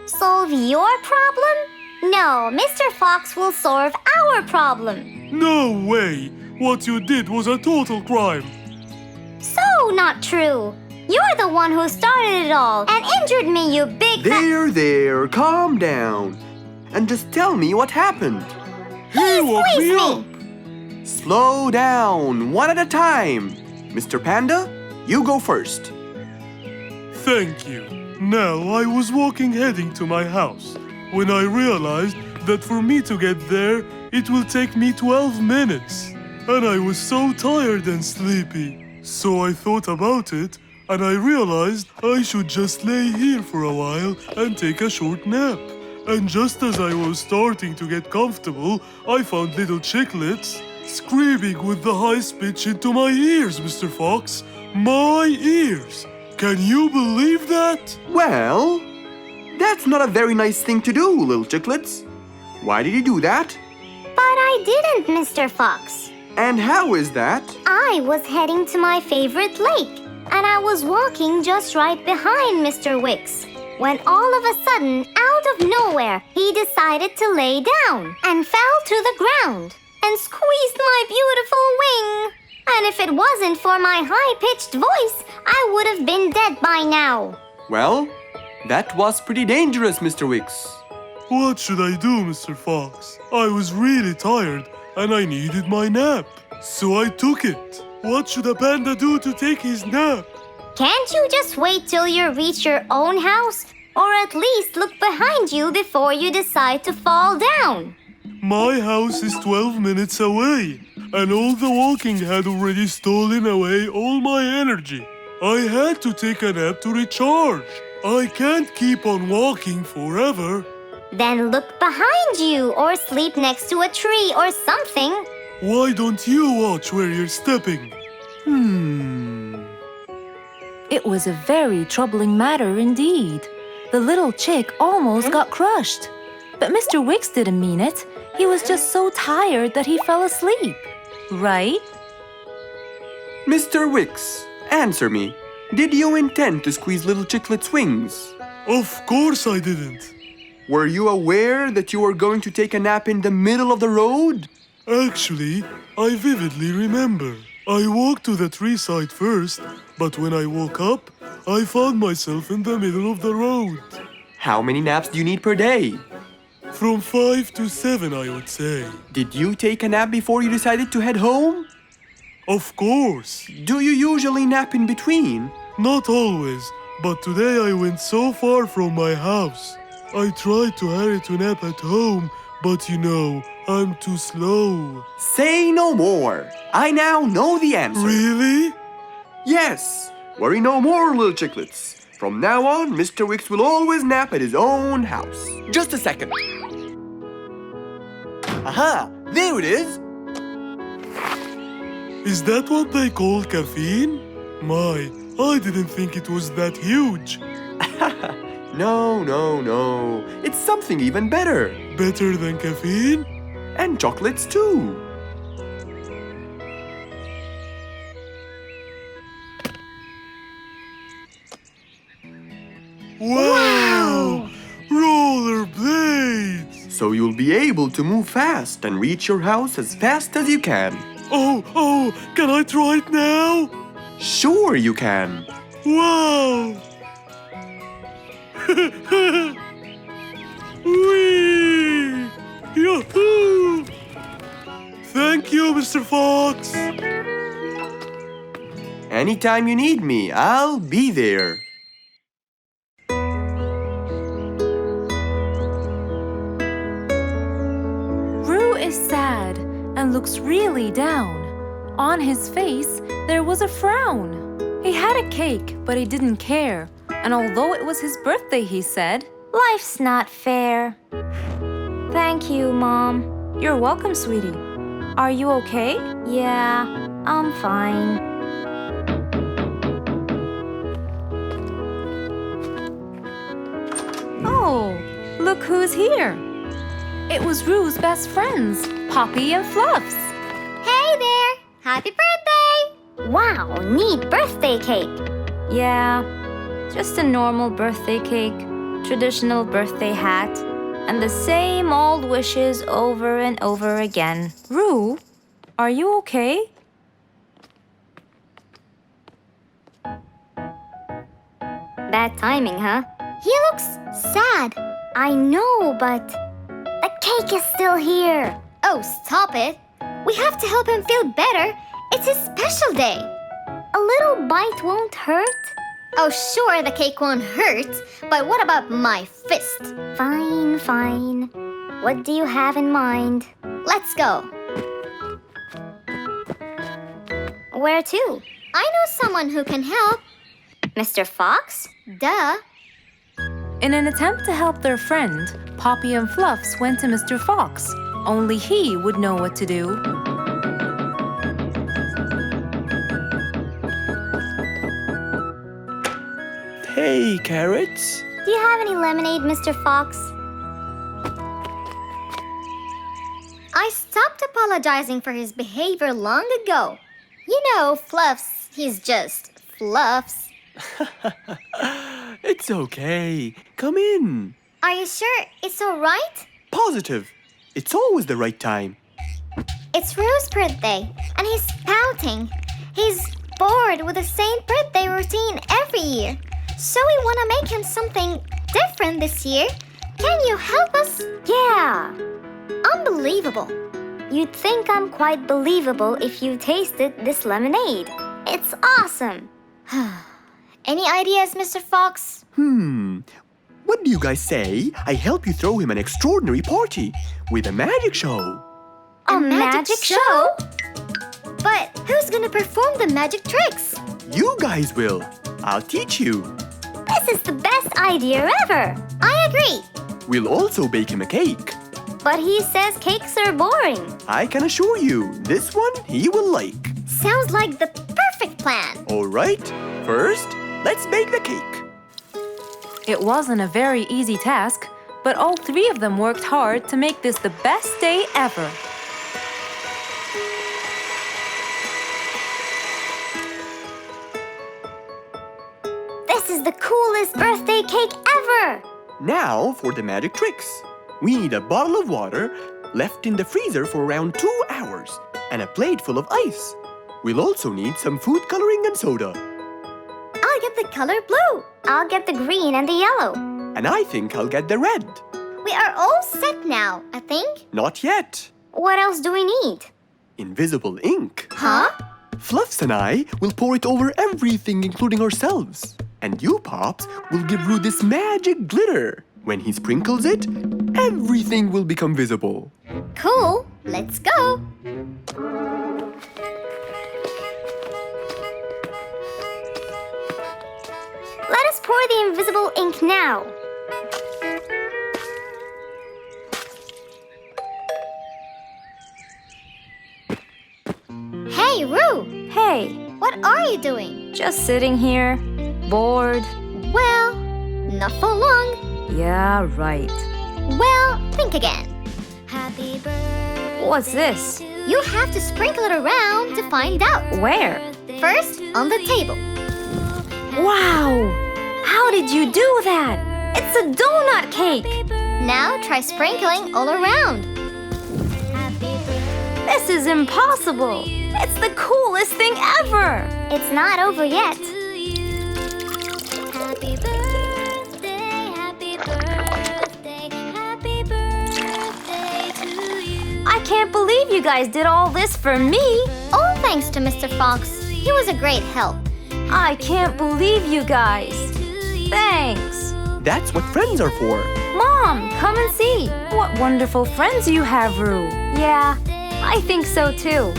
Solve your problem? No, Mr. Fox will solve our problem. No way! What you did was a total crime. So not true. You're the one who started it all and injured me, you big... There, calm down. And just tell me what happened. He woke Squeeze me me! up. Slow down, one at a time. Mr. Panda, you go first. Thank you. Now, I was walking heading to my house when I realized that for me to get there, it will take me 12 minutes. And I was so tired and sleepy. So I thought about it, and I realized I should just lay here for a while and take a short nap. And just as I was starting to get comfortable, I found little chicklets screaming with the highest pitch into my ears, Mr. Fox. My ears! Can you believe that? Well, that's not a very nice thing to do, little chicklets. Why did you do that? But I didn't, Mr. Fox. And how is that? I was heading to my favorite lake, and I was walking just right behind Mr. Wicks, when all of a sudden, out of nowhere, he decided to lay down and fell to the ground and squeezed my beautiful wing. And if it wasn't for my high-pitched voice, I would have been dead by now. Well, that was pretty dangerous, Mr. Wicks. What should I do, Mr. Fox? I was really tired and I needed my nap. So I took it. What should a panda do to take his nap? Can't you just wait till you reach your own house? Or at least look behind you before you decide to fall down? My house is 12 minutes away, and all the walking had already stolen away all my energy. I had to take a nap to recharge. I can't keep on walking forever. Then look behind you or sleep next to a tree or something. Why don't you watch where you're stepping? It was a very troubling matter indeed. The little chick almost got crushed. But Mr. Wicks didn't mean it. He was just so tired that he fell asleep. Right? Mr. Wicks, answer me. Did you intend to squeeze little chicklet's wings? Of course I didn't. Were you aware that you were going to take a nap in the middle of the road? Actually, I vividly remember. I walked to the tree side first, but when I woke up, I found myself in the middle of the road. How many naps do you need per day? From 5 to 7, I would say. Did you take a nap before you decided to head home? Of course. Do you usually nap in between? Not always, but today I went so far from my house. I tried to hurry to nap at home, but you know, I'm too slow. Say no more. I now know the answer. Really? Yes. Worry no more, little chicklets. From now on, Mr. Wicks will always nap at his own house. Just a second. Aha! There it is! Is that what they call caffeine? My, I didn't think it was that huge. No. It's something even better. Better than caffeine? And chocolates too. Wow! Rollerblades! So you'll be able to move fast and reach your house as fast as you can. Oh, can I try it now? Sure you can. Wow! Whee! Yahoo! Thank you, Mr. Fox. Anytime you need me, I'll be there. Roo is sad and looks really down. On his face, there was a frown. He had a cake, but he didn't care. And although it was his birthday, he said, Life's not fair. Thank you, Mom. You're welcome, sweetie. Are you okay? Yeah, I'm fine. Oh, look who's here. It was Roo's best friends, Poppy and Fluffs. Hey there! Happy birthday! Wow, neat birthday cake. Yeah, just a normal birthday cake, traditional birthday hat, and the same old wishes over and over again. Roo, are you okay? Bad timing, huh? He looks sad. I know, but the cake is still here. Oh, stop it. We have to help him feel better. It's his special day. A little bite won't hurt. Oh, sure, the cake won't hurt. But what about my fist? Fine, fine. What do you have in mind? Let's go. Where to? I know someone who can help. Mr. Fox? Duh. In an attempt to help their friend, Poppy and Fluffs went to Mr. Fox. Only he would know what to do. Hey, Carrots. Do you have any lemonade, Mr. Fox? I stopped apologizing for his behavior long ago. You know, Fluffs, he's just Fluffs. It's okay. Come in. Are you sure it's all right? Positive. It's always the right time. It's Roo's birthday, and he's pouting. He's bored with the same birthday routine every year. So we want to make him something different this year. Can you help us? Yeah. Unbelievable. You'd think I'm quite believable if you tasted this lemonade. It's awesome. Any ideas, Mr. Fox? What do you guys say I help you throw him an extraordinary party with a magic show? A magic show? But who's gonna perform the magic tricks? You guys will. I'll teach you. This is the best idea ever. I agree. We'll also bake him a cake. But he says cakes are boring. I can assure you, this one he will like. Sounds like the perfect plan. All right, first, let's bake the cake. It wasn't a very easy task, but all three of them worked hard to make this the best day ever. This is the coolest birthday cake ever. Now for the magic tricks. We need a bottle of water left in the freezer for around 2 hours and a plate full of ice. We'll also need some food coloring and soda. I'll get the color blue. I'll get the green and the yellow. And I think I'll get the red. We are all set now, I think. Not yet. What else do we need? Invisible ink. Huh? Fluffs and I will pour it over everything, including ourselves. And you, Pops, will give Roo this magic glitter. When he sprinkles it, everything will become visible. Cool. Let's go. Let us pour the invisible ink now. Hey, Roo! Hey, What are you doing? just sitting here, bored. Well, not for long. Yeah, right. Well, think again. Happy birthday. What's this? You have to sprinkle it around to find out. Where? First, on the table. Wow! How did you do that? It's a donut cake! Now try sprinkling all around. This is impossible! It's the coolest thing ever! It's not over yet. can't believe you guys did all this for me. All thanks to Mr. Fox. He was a great help. I can't believe you guys. Thanks. That's what friends are for. Mom, come and see. What wonderful friends you have, Rue. Yeah, I think so too.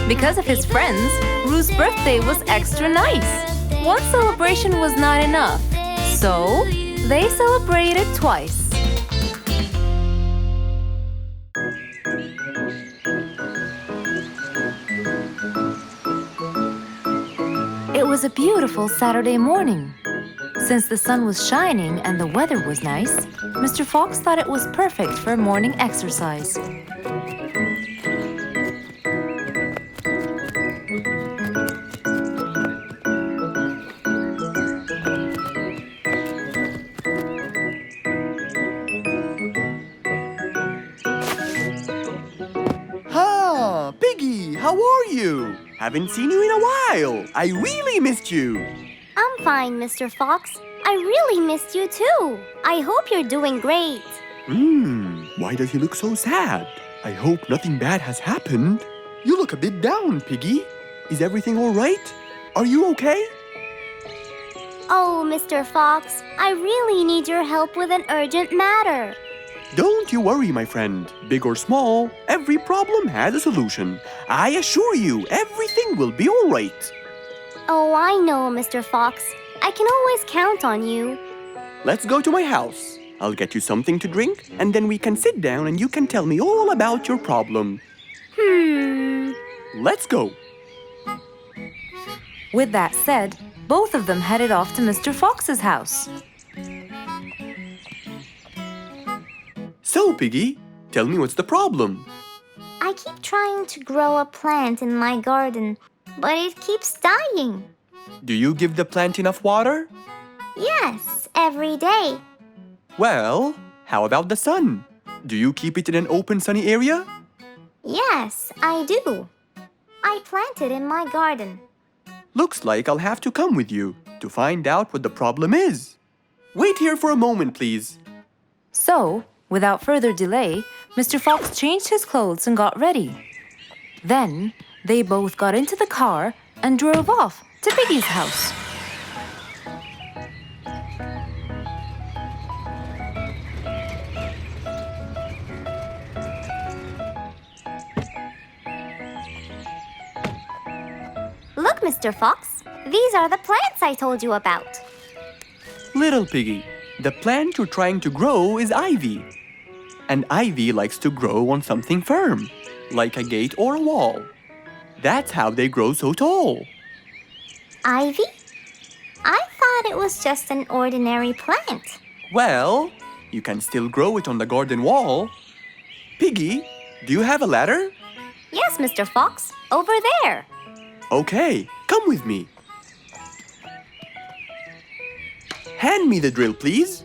Because of his friends, Rue's birthday was extra nice. One celebration was not enough, so they celebrated twice. It was a beautiful Saturday morning. Since the sun was shining and the weather was nice, Mr. Fox thought it was perfect for morning exercise. Piggy, how are you? Haven't seen you in a while. I really missed you. I'm fine, Mr. Fox. I really missed you too. I hope you're doing great. Why does he look so sad? I hope nothing bad has happened. You look a bit down, Piggy. Is everything all right? Are you okay? Oh, Mr. Fox, I really need your help with an urgent matter. Don't you worry, my friend. Big or small, every problem has a solution. I assure you, everything will be all right. Oh, I know, Mr. Fox. I can always count on you. Let's go to my house. I'll get you something to drink, and then we can sit down and you can tell me all about your problem. Let's go. With that said, both of them headed off to Mr. Fox's house. So, Piggy, tell me what's the problem? I keep trying to grow a plant in my garden, but it keeps dying. Do you give the plant enough water? Yes, every day. Well, how about the sun? Do you keep it in an open, sunny area? Yes, I do. I plant it in my garden. Looks like I'll have to come with you to find out what the problem is. Wait here for a moment, please. So, without further delay, Mr. Fox changed his clothes and got ready. Then, they both got into the car and drove off to Piggy's house. Look, Mr. Fox, these are the plants I told you about. Little Piggy, the plant you're trying to grow is ivy. And ivy likes to grow on something firm, like a gate or a wall. That's how they grow so tall. Ivy? I thought it was just an ordinary plant. Well, you can still grow it on the garden wall. Piggy, do you have a ladder? Yes, Mr. Fox, over there. Okay, come with me. Hand me the drill, please.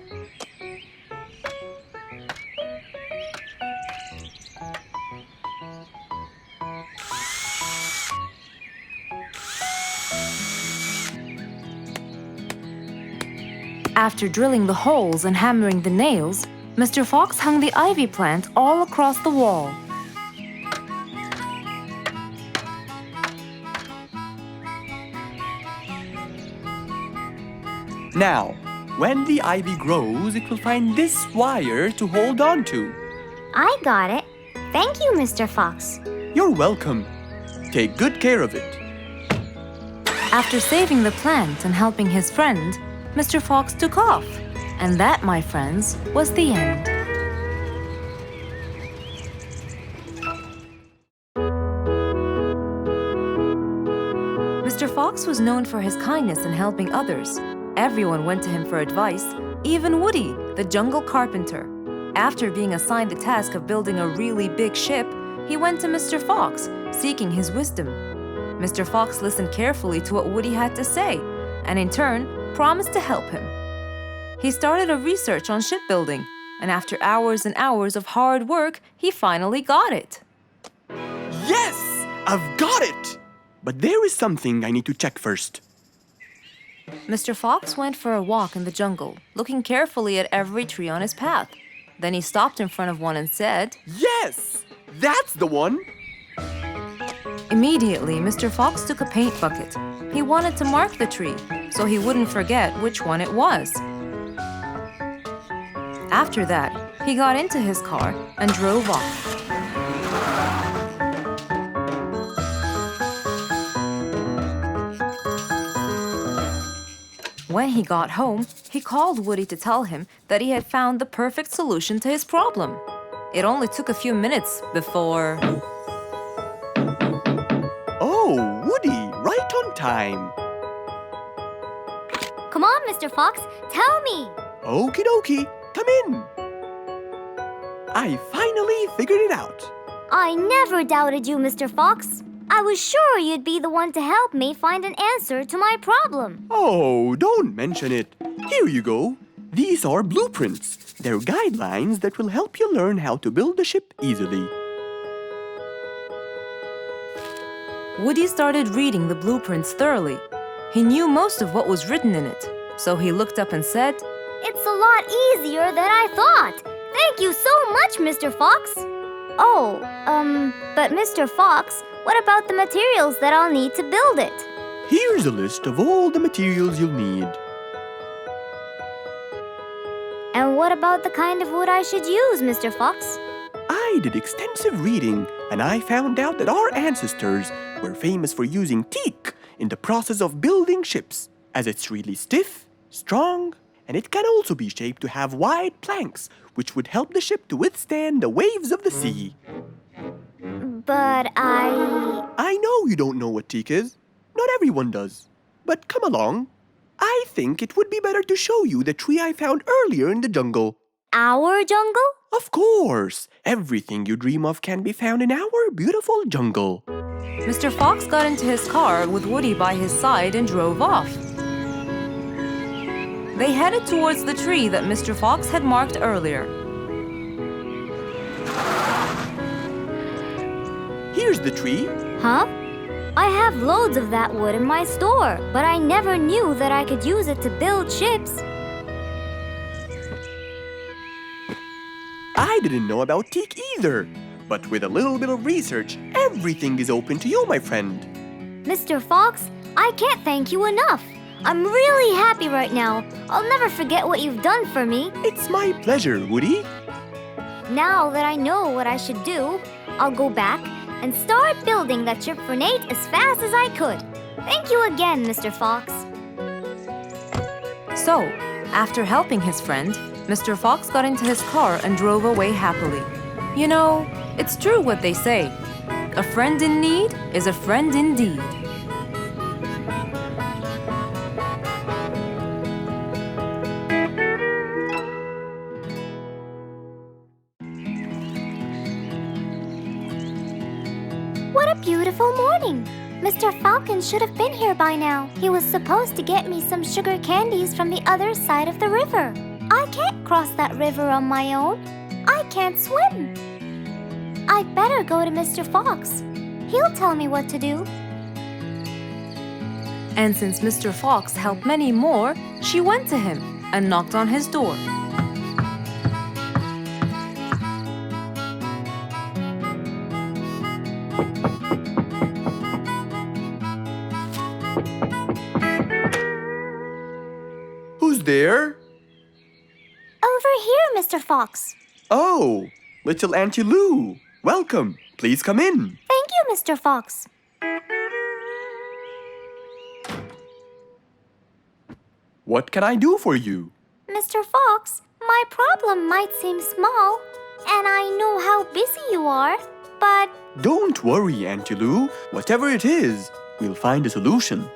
After drilling the holes and hammering the nails, Mr. Fox hung the ivy plant all across the wall. Now, when the ivy grows, it will find this wire to hold on to. I got it. Thank you, Mr. Fox. You're welcome. Take good care of it. After saving the plant and helping his friend, Mr. Fox took off. And that, my friends, was the end. Mr. Fox was known for his kindness in helping others. Everyone went to him for advice, even Woody, the jungle carpenter. After being assigned the task of building a really big ship, he went to Mr. Fox, seeking his wisdom. Mr. Fox listened carefully to what Woody had to say, and in turn, promised to help him. He started a research on shipbuilding, and after hours and hours of hard work, he finally got it. Yes! I've got it! But there is something I need to check first. Mr. Fox went for a walk in the jungle, looking carefully at every tree on his path. Then he stopped in front of one and said, Yes! That's the one! Immediately, Mr. Fox took a paint bucket. He wanted to mark the tree so he wouldn't forget which one it was. After that, he got into his car and drove off. When he got home, he called Woody to tell him that he had found the perfect solution to his problem. It only took a few minutes before... Oh, Woody, right on time. Come on, Mr. Fox, tell me. Okie dokie, come in. I finally figured it out. I never doubted you, Mr. Fox. I was sure you'd be the one to help me find an answer to my problem. Oh, don't mention it. Here you go. These are blueprints. They're guidelines that will help you learn how to build a ship easily. Woody started reading the blueprints thoroughly. He knew most of what was written in it, so he looked up and said, It's a lot easier than I thought. Thank you so much, Mr. Fox. Oh, but Mr. Fox, what about the materials that I'll need to build it? Here's a list of all the materials you'll need. And what about the kind of wood I should use, Mr. Fox? I did extensive reading, and I found out that our ancestors were famous for using teak in the process of building ships, as it's really stiff, strong, and it can also be shaped to have wide planks, which would help the ship to withstand the waves of the sea. But I know you don't know what teak is. Not everyone does. But come along. I think it would be better to show you the tree I found earlier in the jungle. Our jungle? Of course! Everything you dream of can be found in our beautiful jungle. Mr. Fox got into his car with Woody by his side and drove off. They headed towards the tree that Mr. Fox had marked earlier. Here's the tree. Huh? I have loads of that wood in my store, but I never knew that I could use it to build ships. I didn't know about teak either. But with a little bit of research, everything is open to you, my friend. Mr. Fox, I can't thank you enough. I'm really happy right now. I'll never forget what you've done for me. It's my pleasure, Woody. Now that I know what I should do, I'll go back and start building that ship for Nate as fast as I could. Thank you again, Mr. Fox. So, after helping his friend, Mr. Fox got into his car and drove away happily. You know, it's true what they say. A friend in need is a friend indeed. What a beautiful morning! Mr. Falcon should have been here by now. He was supposed to get me some sugar candies from the other side of the river. I can't cross that river on my own. I can't swim. I'd better go to Mr. Fox. He'll tell me what to do. And since Mr. Fox helped many more, she went to him and knocked on his door. Who's there? Over here, Mr. Fox. Oh, little Auntie Lou. Welcome. Please come in. Thank you, Mr. Fox. What can I do for you? Mr. Fox, my problem might seem small, and I know how busy you are, but Don't worry, Auntie Lou. Whatever it is, we'll find a solution.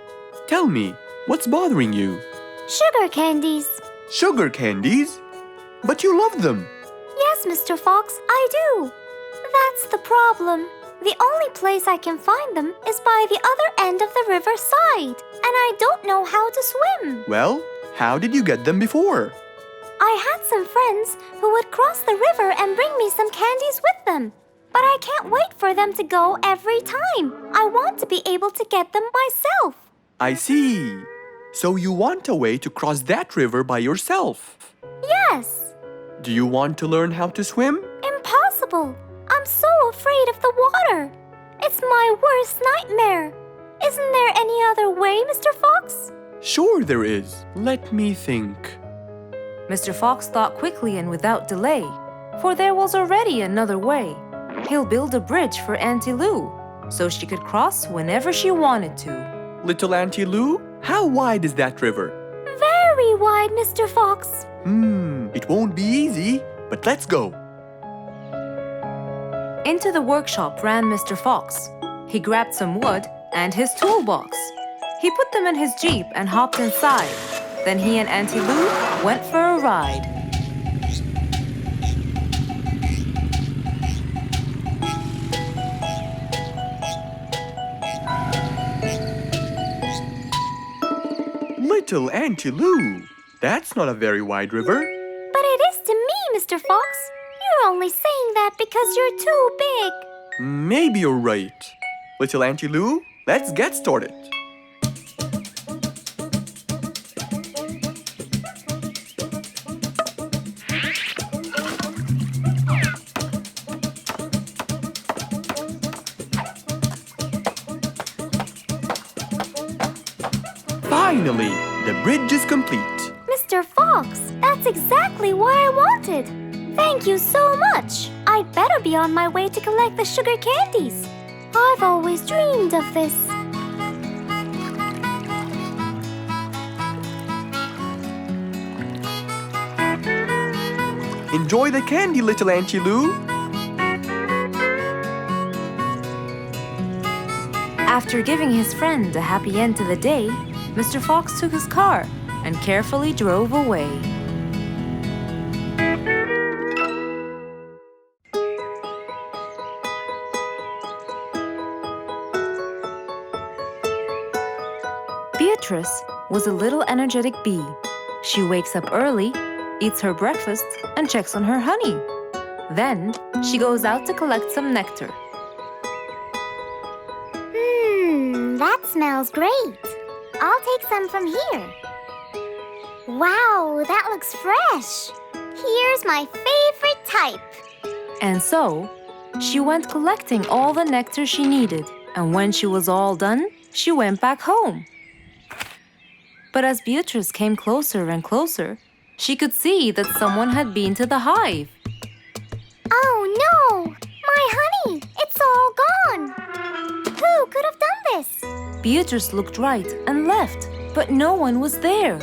Tell me, what's bothering you? sugar candies. Sugar candies? But you love them. Yes, Mr. Fox, I do. That's the problem. The only place I can find them is by the other end of the river side, and I don't know how to swim. Well, how did you get them before? I had some friends who would cross the river and bring me some candies with them. But I can't wait for them to go every time. I want to be able to get them myself. I see. So you want a way to cross that river by yourself. Yes. Do you want to learn how to swim? Impossible. I'm so afraid of the water. It's my worst nightmare. Isn't there any other way, Mr. Fox? Sure there is. Let me think. Mr. Fox thought quickly and without delay, for there was already another way. He'll build a bridge for Auntie Lou, so she could cross whenever she wanted to. Little Auntie Lou, how wide is that river? Very wide, Mr. Fox. It won't be easy, but let's go. Into the workshop ran Mr. Fox. He grabbed some wood and his toolbox. He put them in his Jeep and hopped inside. Then he and Auntie Lou went for a ride. Little Auntie Lou, that's not a very wide river. But it is to me, Mr. Fox. You're only saying that because you're too big. Maybe you're right. Little Auntie Lou, let's get started. Finally, the bridge is complete. Mr. Fox, that's exactly what I wanted. Thank you so much. I'd better be on my way to collect the sugar candies. I've always dreamed of this. Enjoy the candy, little Auntie Lou. After giving his friend a happy end to the day, Mr. Fox took his car and carefully drove away. Beatrice was a little energetic bee. She wakes up early, eats her breakfast, and checks on her honey. Then she goes out to collect some nectar. That smells great. I'll take some from here. Wow, that looks fresh. Here's my favorite type. And so, she went collecting all the nectar she needed, and when she was all done, she went back home. But as Beatrice came closer and closer, she could see that someone had been to the hive. Oh no! My honey! It's all gone! Who could have done this? Beatrice looked right and left, but no one was there.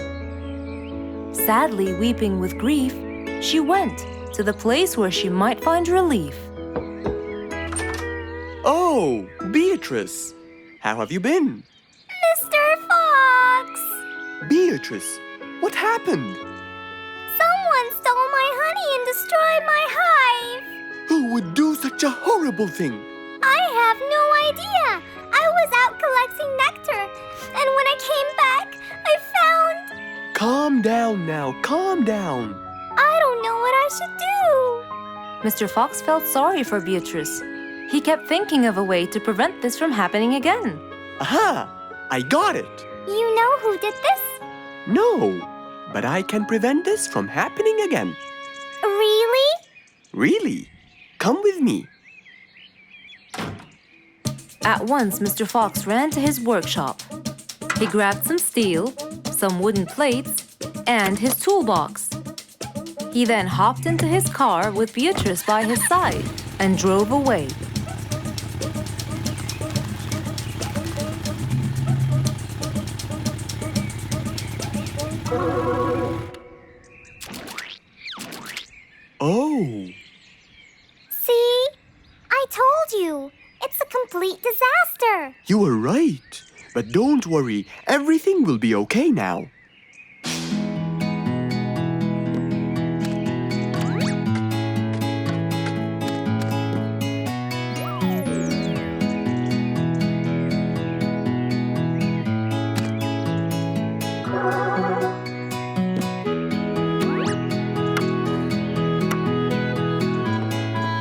Sadly weeping with grief, she went to the place where she might find relief. Oh, Beatrice, how have you been? Mr. Fox! Beatrice, what happened? Someone stole my honey and destroyed my hive! Who would do such a horrible thing? I have no idea! I was out collecting nectar, and when I came back, I found... Calm down now, calm down. I don't know what I should do. Mr. Fox felt sorry for Beatrice. He kept thinking of a way to prevent this from happening again. Aha! I got it! You know who did this? No, but I can prevent this from happening again. Really? Really? Come with me. At once, Mr. Fox ran to his workshop. He grabbed some steel, some wooden plates, and his toolbox. He then hopped into his car with Beatrice by his side and drove away. Oh, See? I told you. It's a complete disaster. you were right. But don't worry, everything will be okay now.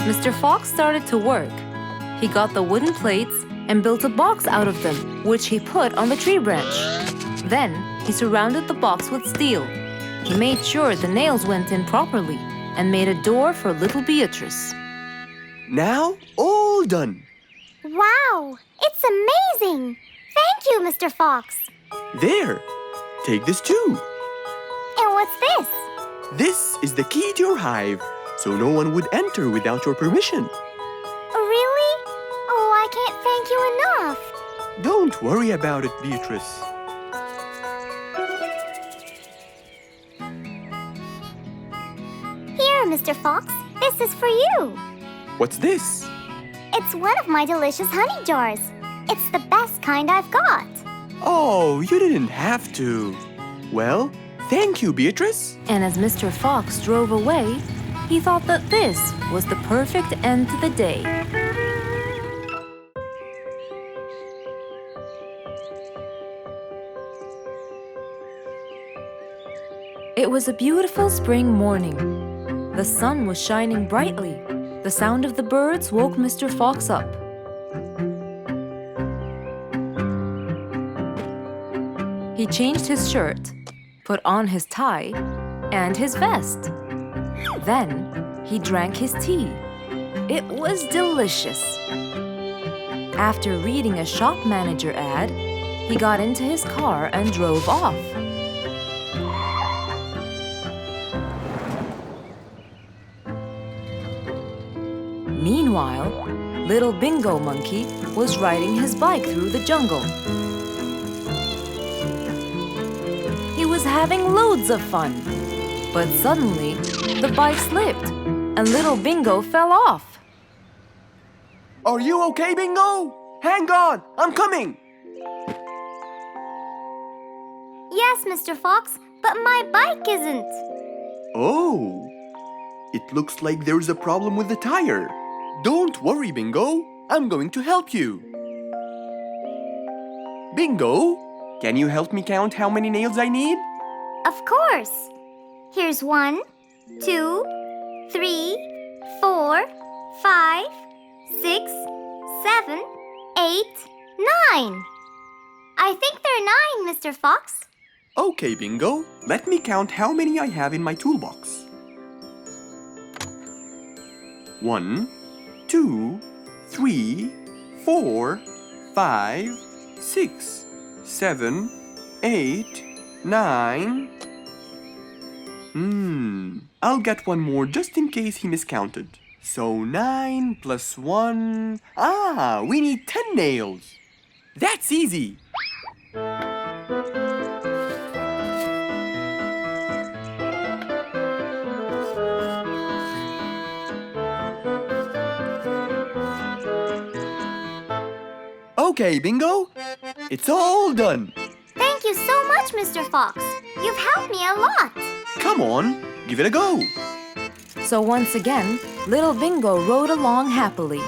Mr. Fox started to work. He got the wooden plates and built a box out of them, which he put on the tree branch. Then he surrounded the box with steel. He made sure the nails went in properly and made a door for little Beatrice. Now, all done. Wow, it's amazing! Thank you, Mr. Fox. There, take this too. And what's this? This is the key to your hive, so no one would enter without your permission. Really? Oh, I can't thank you enough. Don't worry about it, Beatrice. Here, Mr. Fox, this is for you. What's this? It's one of my delicious honey jars. It's the best kind I've got. Oh, you didn't have to. Well, thank you, Beatrice. And as Mr. Fox drove away, he thought that this was the perfect end to the day. It was a beautiful spring morning. The sun was shining brightly. The sound of the birds woke Mr. Fox up. He changed his shirt, put on his tie, and his vest. Then he drank his tea. It was delicious. After reading a shop manager ad, he got into his car and drove off. Meanwhile, little Bingo Monkey was riding his bike through the jungle. He was having loads of fun, but suddenly the bike slipped and little Bingo fell off. Are you okay, Bingo? Hang on, I'm coming. Yes, Mr. Fox, but my bike isn't. Oh, it looks like there's a problem with the tire. Don't worry, Bingo. I'm going to help you. Bingo, can you help me count how many nails I need? Of course. Here's 1, 2, 3, 4, 5, 6, 7, 8, 9. I think there are 9, Mr. Fox. Okay, Bingo. Let me count how many I have in my toolbox. 1, 2, 3, 4, 5, 6, 7, 8, 9. I'll get one more just in case he miscounted. So 9 plus 1. We need 10 nails. That's easy. Okay, Bingo. It's all done. Thank you so much, Mr. Fox. You've helped me a lot. Come on, give it a go. So once again, little Bingo rode along happily.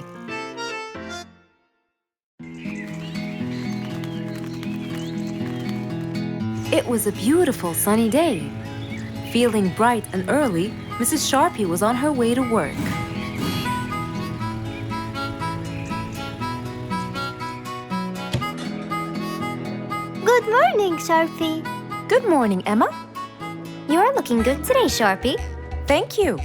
It was a beautiful sunny day. Feeling bright and early, Mrs. Sharpie was on her way to work. Good morning, Sharpie. Good morning, Emma. You're looking good today, Sharpie. Thank you.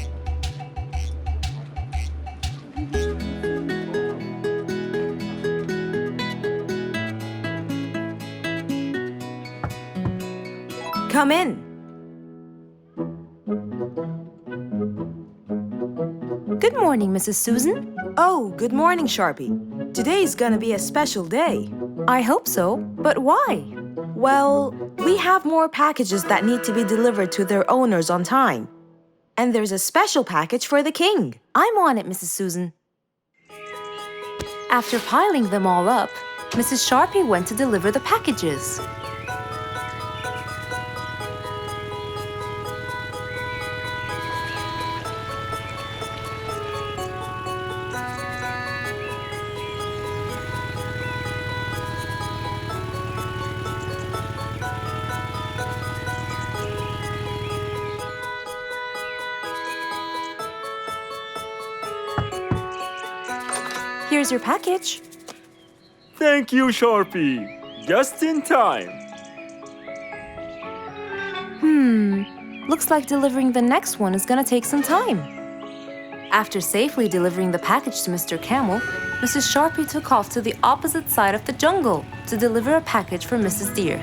Come in. Good morning, Mrs. Susan. Oh, good morning, Sharpie. Today's gonna be a special day. I hope so, but why? Well, we have more packages that need to be delivered to their owners on time. And there's a special package for the king. I'm on it, Mrs. Susan. After piling them all up, Mrs. Sharpie went to deliver the packages. Here's your package. Thank you, Sharpie. Just in time. Looks like delivering the next one is gonna take some time. After safely delivering the package to Mr. Camel, Mrs. Sharpie took off to the opposite side of the jungle to deliver a package for Mrs. Deer.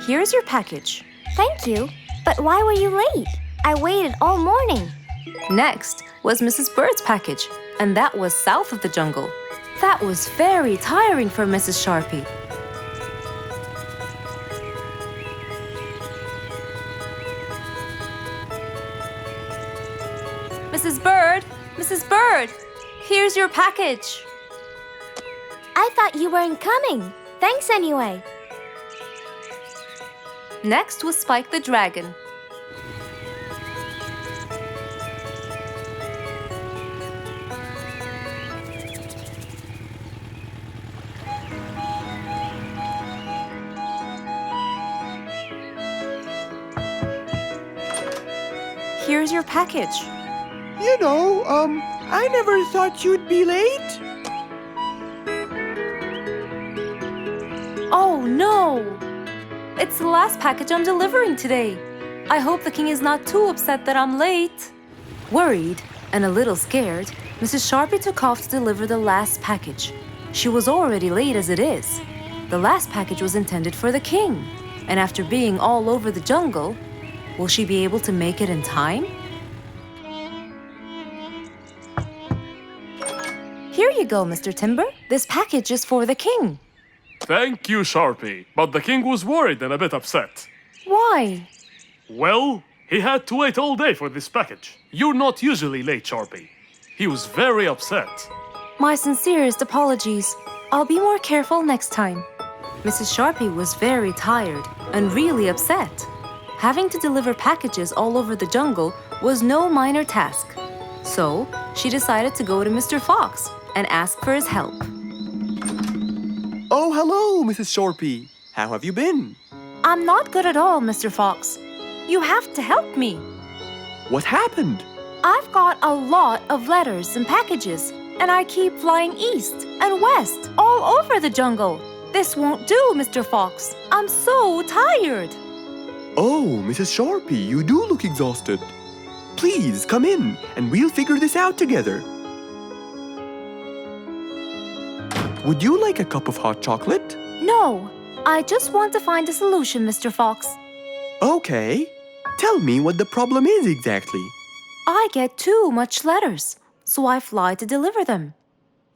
Here's your package. Thank you. But why were you late? I waited all morning. Next was Mrs. Bird's package, and that was south of the jungle. That was very tiring for Mrs. Sharpie. Mrs. Bird! Mrs. Bird! Here's your package. I thought you weren't coming. Thanks anyway. Next was Spike the Dragon. Here's your package. I never thought you'd be late. Oh no! It's the last package I'm delivering today. I hope the king is not too upset that I'm late. Worried and a little scared, Mrs. Sharpie took off to deliver the last package. She was already late as it is. The last package was intended for the king, and after being all over the jungle, will she be able to make it in time? Here you go, Mr. Timber. This package is for the king. Thank you, Sharpie. But the king was worried and a bit upset. Why? Well, he had to wait all day for this package. You're not usually late, Sharpie. He was very upset. My sincerest apologies. I'll be more careful next time. Mrs. Sharpie was very tired and really upset. Having to deliver packages all over the jungle was no minor task. So, she decided to go to Mr. Fox and ask for his help. Oh, hello, Mrs. Sharpie. How have you been? I'm not good at all, Mr. Fox. You have to help me. What happened? I've got a lot of letters and packages, and I keep flying east and west all over the jungle. This won't do, Mr. Fox. I'm so tired. Oh, Mrs. Sharpie, you do look exhausted. Please come in and we'll figure this out together. Would you like a cup of hot chocolate? No, I just want to find a solution, Mr. Fox. Okay. Tell me what the problem is exactly. I get too much letters, so I fly to deliver them.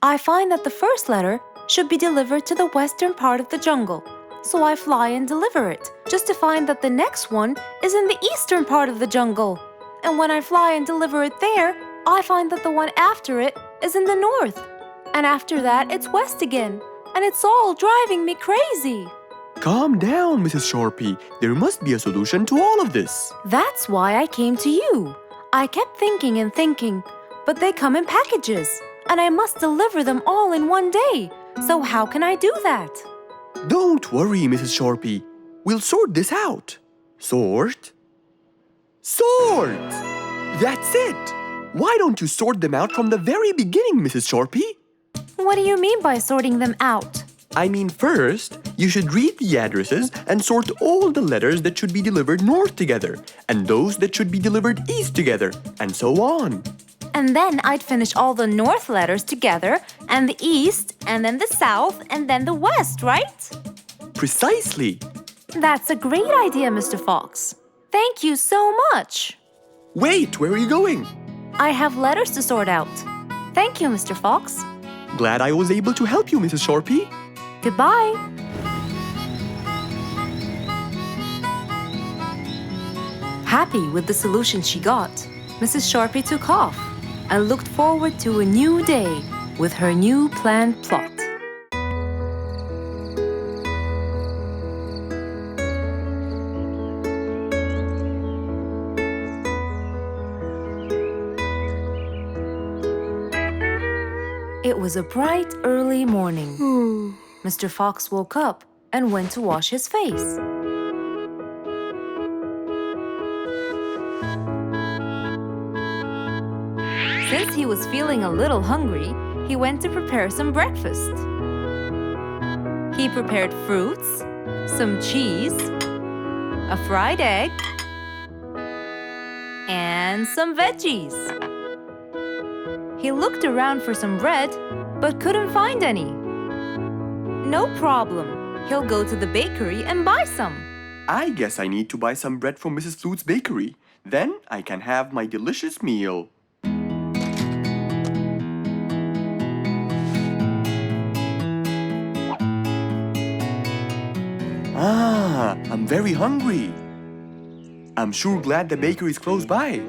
I find that the first letter should be delivered to the western part of the jungle, so I fly and deliver it, just to find that the next one is in the eastern part of the jungle. And when I fly and deliver it there, I find that the one after it is in the north. And after that, it's west again. And it's all driving me crazy. Calm down, Mrs. Sharpie. There must be a solution to all of this. That's why I came to you. I kept thinking and thinking, but they come in packages, and I must deliver them all in one day. So how can I do that? Don't worry, Mrs. Sharpie. We'll sort this out. Sort? Sort! That's it! Why don't you sort them out from the very beginning, Mrs. Sharpie? What do you mean by sorting them out? I mean, first, you should read the addresses and sort all the letters that should be delivered north together, and those that should be delivered east together, and so on. And then I'd finish all the north letters together, and the east, and then the south, and then the west, right? Precisely. That's a great idea, Mr. Fox. Thank you so much. Wait, where are you going? I have letters to sort out. Thank you, Mr. Fox. Glad I was able to help you, Mrs. Sharpie. Goodbye. Happy with the solution she got, Mrs. Sharpie took off and looked forward to a new day with her new planned plot. It was a bright, early morning. Mr. Fox woke up and went to wash his face. Since he was feeling a little hungry, he went to prepare some breakfast. He prepared fruits, some cheese, a fried egg, and some veggies. He looked around for some bread, but couldn't find any. No problem. He'll go to the bakery and buy some. I guess I need to buy some bread from Mrs. Flute's bakery. Then I can have my delicious meal. I'm very hungry. I'm sure glad the bakery is close by.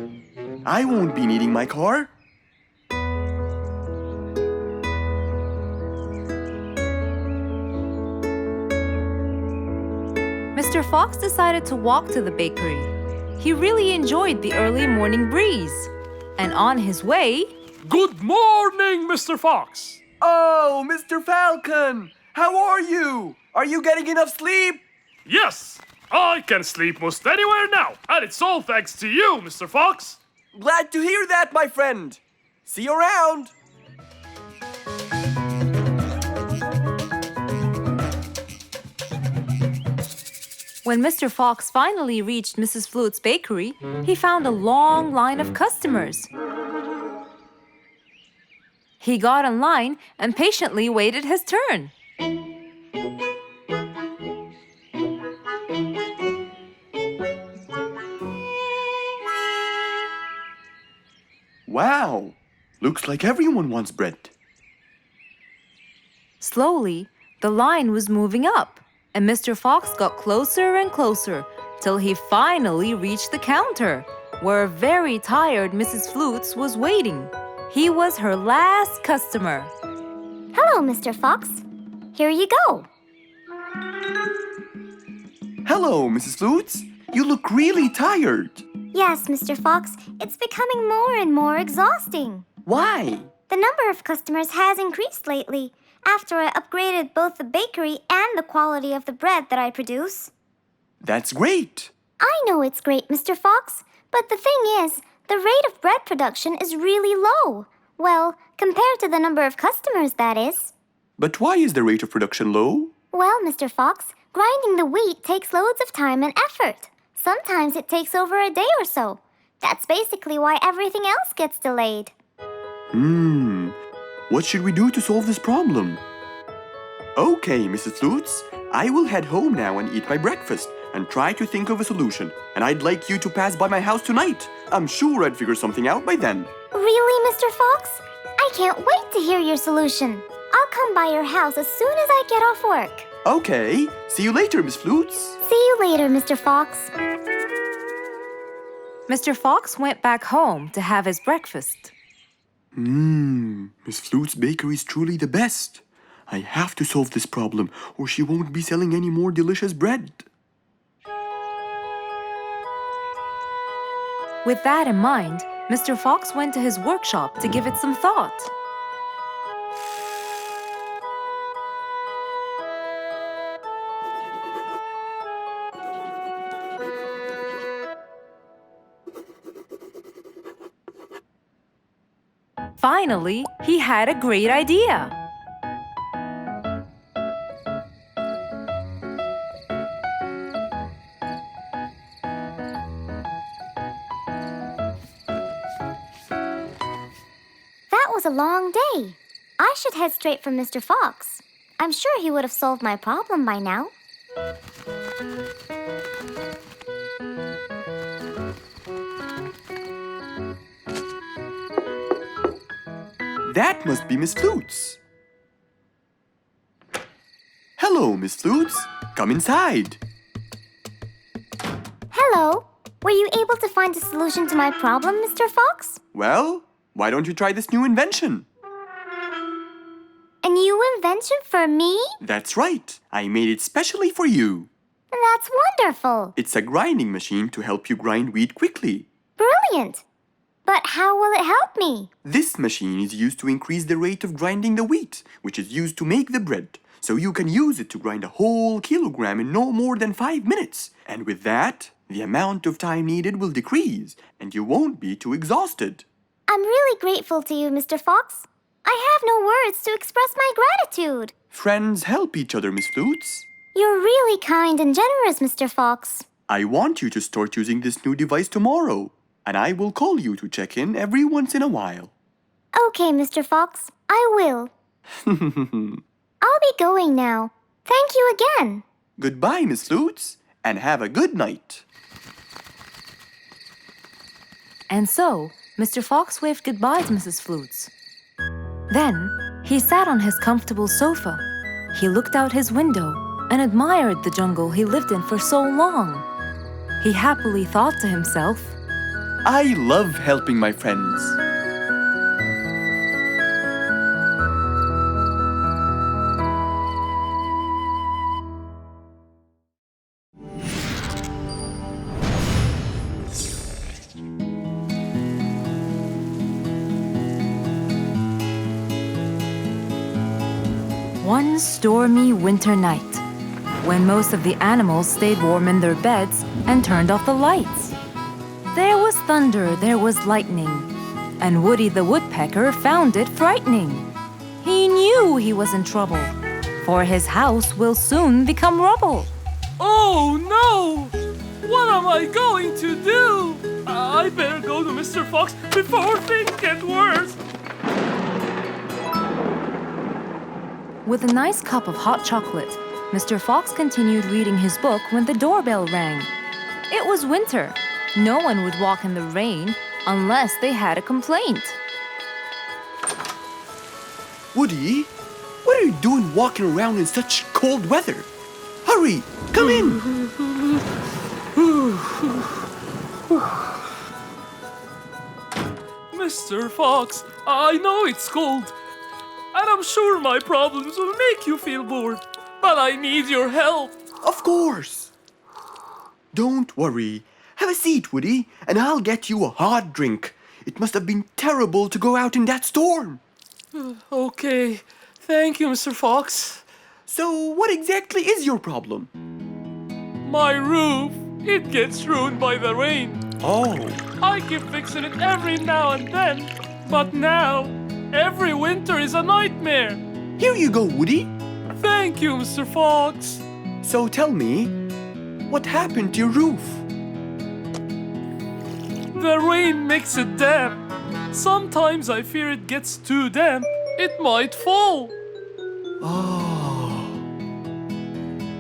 I won't be needing my car. Mr. Fox decided to walk to the bakery. He really enjoyed the early morning breeze. And on his way... Good morning, Mr. Fox! Oh, Mr. Falcon! How are you? Are you getting enough sleep? Yes, I can sleep most anywhere now, and it's all thanks to you, Mr. Fox. Glad to hear that, my friend. See you around. When Mr. Fox finally reached Mrs. Flute's bakery, he found a long line of customers. He got in line and patiently waited his turn. Wow, looks like everyone wants bread. Slowly, the line was moving up, and Mr. Fox got closer and closer till he finally reached the counter, where a very tired Mrs. Flutes was waiting. He was her last customer. Hello, Mr. Fox. Here you go. Hello, Mrs. Flutes. You look really tired. Yes, Mr. Fox, it's becoming more and more exhausting. Why? The number of customers has increased lately after I upgraded both the bakery and the quality of the bread that I produce. That's great. I know it's great, Mr. Fox, but the thing is, the rate of bread production is really low. Well, compared to the number of customers, that is. But why is the rate of production low? Well, Mr. Fox, grinding the wheat takes loads of time and effort. Sometimes it takes over a day or so. That's basically why everything else gets delayed. What should we do to solve this problem? Okay, Mrs. Flutes, I will head home now and eat my breakfast and try to think of a solution. And I'd like you to pass by my house tonight. I'm sure I'd figure something out by then. Really, Mr. Fox? I can't wait to hear your solution. I'll come by your house as soon as I get off work. Okay, see you later, Miss Flutes. See you later, Mr. Fox. Mr. Fox went back home to have his breakfast. Miss Flute's bakery is truly the best. I have to solve this problem, or she won't be selling any more delicious bread. With that in mind, Mr. Fox went to his workshop to give it some thought. Finally, he had a great idea. That was a long day. I should head straight for Mr. Fox. I'm sure he would have solved my problem by now. That must be Miss Flutes. Hello, Miss Flutes. Come inside. Hello. Were you able to find a solution to my problem, Mr. Fox? Well, why don't you try this new invention? A new invention for me? That's right. I made it specially for you. That's wonderful. It's a grinding machine to help you grind wheat quickly. Brilliant. But how will it help me? This machine is used to increase the rate of grinding the wheat, which is used to make the bread. So you can use it to grind a whole kilogram in no more than 5 minutes. And with that, the amount of time needed will decrease, and you won't be too exhausted. I'm really grateful to you, Mr. Fox. I have no words to express my gratitude. Friends help each other, Miss Flutes. You're really kind and generous, Mr. Fox. I want you to start using this new device tomorrow, and I will call you to check in every once in a while. Okay, Mr. Fox, I will. I'll be going now. Thank you again. Goodbye, Miss Flutes, and have a good night. And so, Mr. Fox waved goodbye to Mrs. Flutes. Then, he sat on his comfortable sofa. He looked out his window and admired the jungle he lived in for so long. He happily thought to himself, I love helping my friends. One stormy winter night, when most of the animals stayed warm in their beds and turned off the lights. There was thunder, there was lightning, and Woody the Woodpecker found it frightening. He knew he was in trouble, for his house will soon become rubble. Oh no! What am I going to do? I better go to Mr. Fox before things get worse. With a nice cup of hot chocolate, Mr. Fox continued reading his book when the doorbell rang. It was winter. No one would walk in the rain unless they had a complaint. Woody, what are you doing walking around in such cold weather? Hurry, come in. Mr. Fox, I know it's cold, and I'm sure my problems will make you feel bored, but I need your help. Of course. Don't worry. Have a seat, Woody, and I'll get you a hot drink. It must have been terrible to go out in that storm. Okay, thank you, Mr. Fox. So, what exactly is your problem? My roof, it gets ruined by the rain. Oh, I keep fixing it every now and then, but now, every winter is a nightmare. here you go, Woody. Thank you, Mr. Fox. So tell me, what happened to your roof? The rain makes it damp. Sometimes I fear it gets too damp. It might fall. Oh,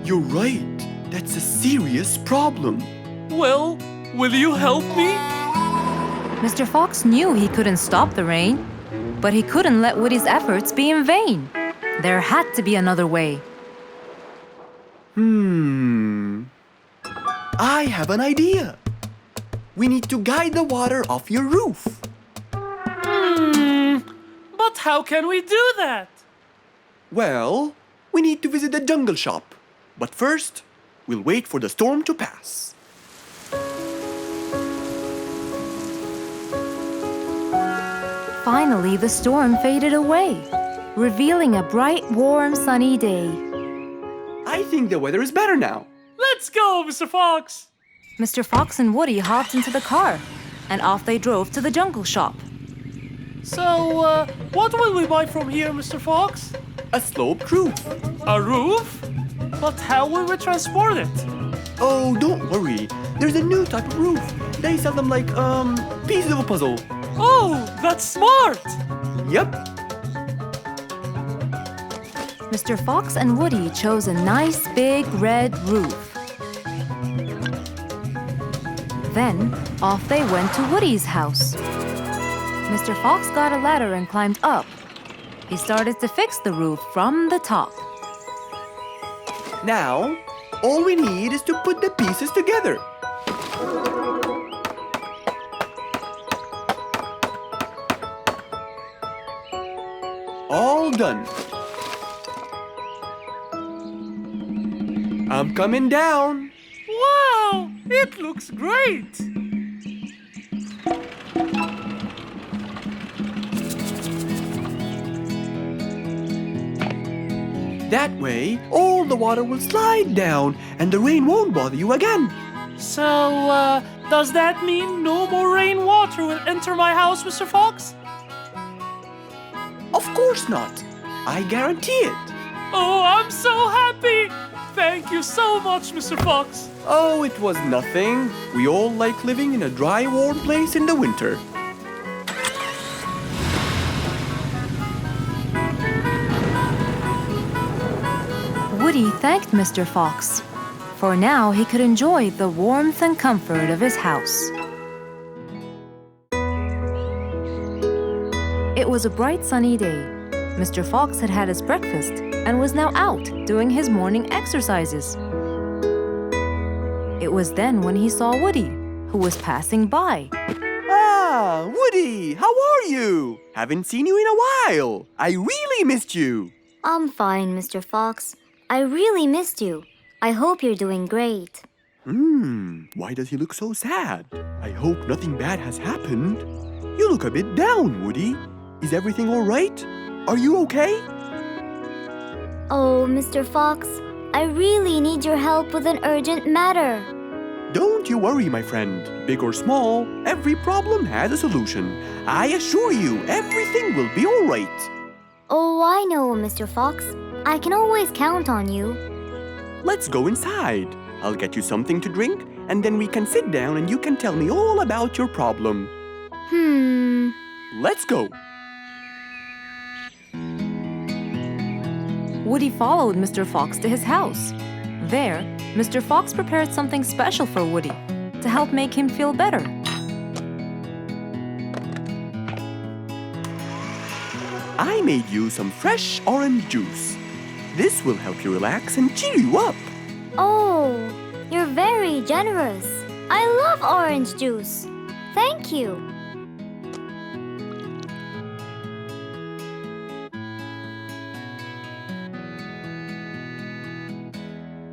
you're right. That's a serious problem. Well, will you help me? Mr. Fox knew he couldn't stop the rain, but he couldn't let Woody's efforts be in vain. There had to be another way. I have an idea. We need to guide the water off your roof. But how can we do that? Well, we need to visit the jungle shop. But first, we'll wait for the storm to pass. Finally, the storm faded away, revealing a bright, warm, sunny day. I think the weather is better now. Let's go, Mr. Fox. Mr. Fox and Woody hopped into the car, and off they drove to the jungle shop. So, what will we buy from here, Mr. Fox? A sloped roof. A roof? But how will we transport it? Oh, don't worry. There's a new type of roof. They sell them like, pieces of a puzzle. Oh, that's smart! Yep. Mr. Fox and Woody chose a nice big red roof. Then, off they went to Woody's house. Mr. Fox got a ladder and climbed up. He started to fix the roof from the top. Now, all we need is to put the pieces together. All done. I'm coming down. Wow, it looks great! That way, all the water will slide down and the rain won't bother you again. So, Does that mean no more rainwater will enter my house, Mr. Fox? Of course not. I guarantee it. Oh, I'm so happy! Thank you so much, Mr. Fox. Oh, it was nothing. We all like living in a dry, warm place in the winter. Woody thanked Mr. Fox, for now he could enjoy the warmth and comfort of his house. It was a bright sunny day. Mr. Fox had had his breakfast and was now out doing his morning exercises. It was then when he saw Woody, who was passing by. Ah, Woody, how are you? Haven't seen you in a while. I really missed you. I'm fine, Mr. Fox. I really missed you. I hope you're doing great. Why does he look so sad? I hope nothing bad has happened. You look a bit down, Woody. Is everything all right? Are you okay? Oh, Mr. Fox, I really need your help with an urgent matter. Don't you worry, my friend. Big or small, every problem has a solution. I assure you, everything will be all right. Oh, I know, Mr. Fox. I can always count on you. Let's go inside. I'll get you something to drink, and then we can sit down and you can tell me all about your problem. Let's go. Woody followed Mr. Fox to his house. There, Mr. Fox prepared something special for Woody to help make him feel better. I made you some fresh orange juice. This will help you relax and cheer you up. Oh, you're very generous. I love orange juice. Thank you.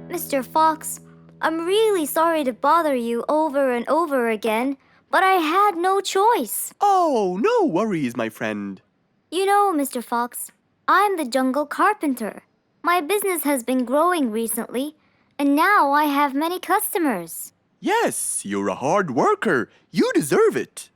Mr. Fox, I'm really sorry to bother you over and over again, but I had no choice. Oh, no worries, my friend. You know, Mr. Fox, I'm the jungle carpenter. My business has been growing recently, and now I have many customers. Yes, you're a hard worker. You deserve it.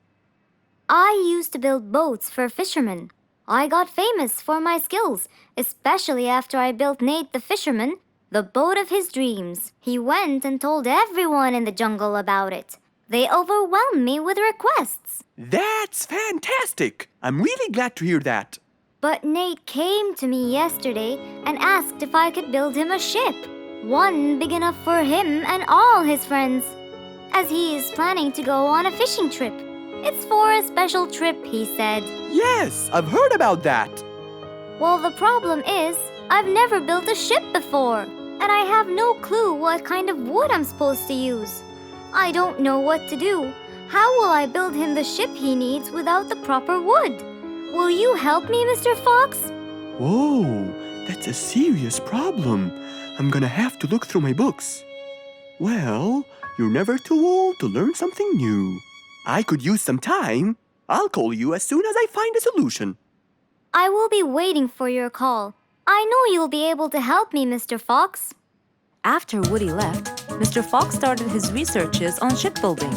I used to build boats for fishermen. I got famous for my skills, especially after I built Nate the fisherman the boat of his dreams. He went and told everyone in the jungle about it. They overwhelmed me with requests. That's fantastic. I'm really glad to hear that. But Nate came to me yesterday and asked if I could build him a ship. One big enough for him and all his friends, as he is planning to go on a fishing trip. It's for a special trip, he said. Yes, I've heard about that. Well, the problem is, I've never built a ship before, and I have no clue what kind of wood I'm supposed to use. I don't know what to do. How will I build him the ship he needs without the proper wood? Will you help me, Mr. Fox? Whoa, that's a serious problem. I'm gonna have to look through my books. Well, you're never too old to learn something new. I could use some time. I'll call you as soon as I find a solution. I will be waiting for your call. I know you'll be able to help me, Mr. Fox. After Woody left, Mr. Fox started his researches on shipbuilding.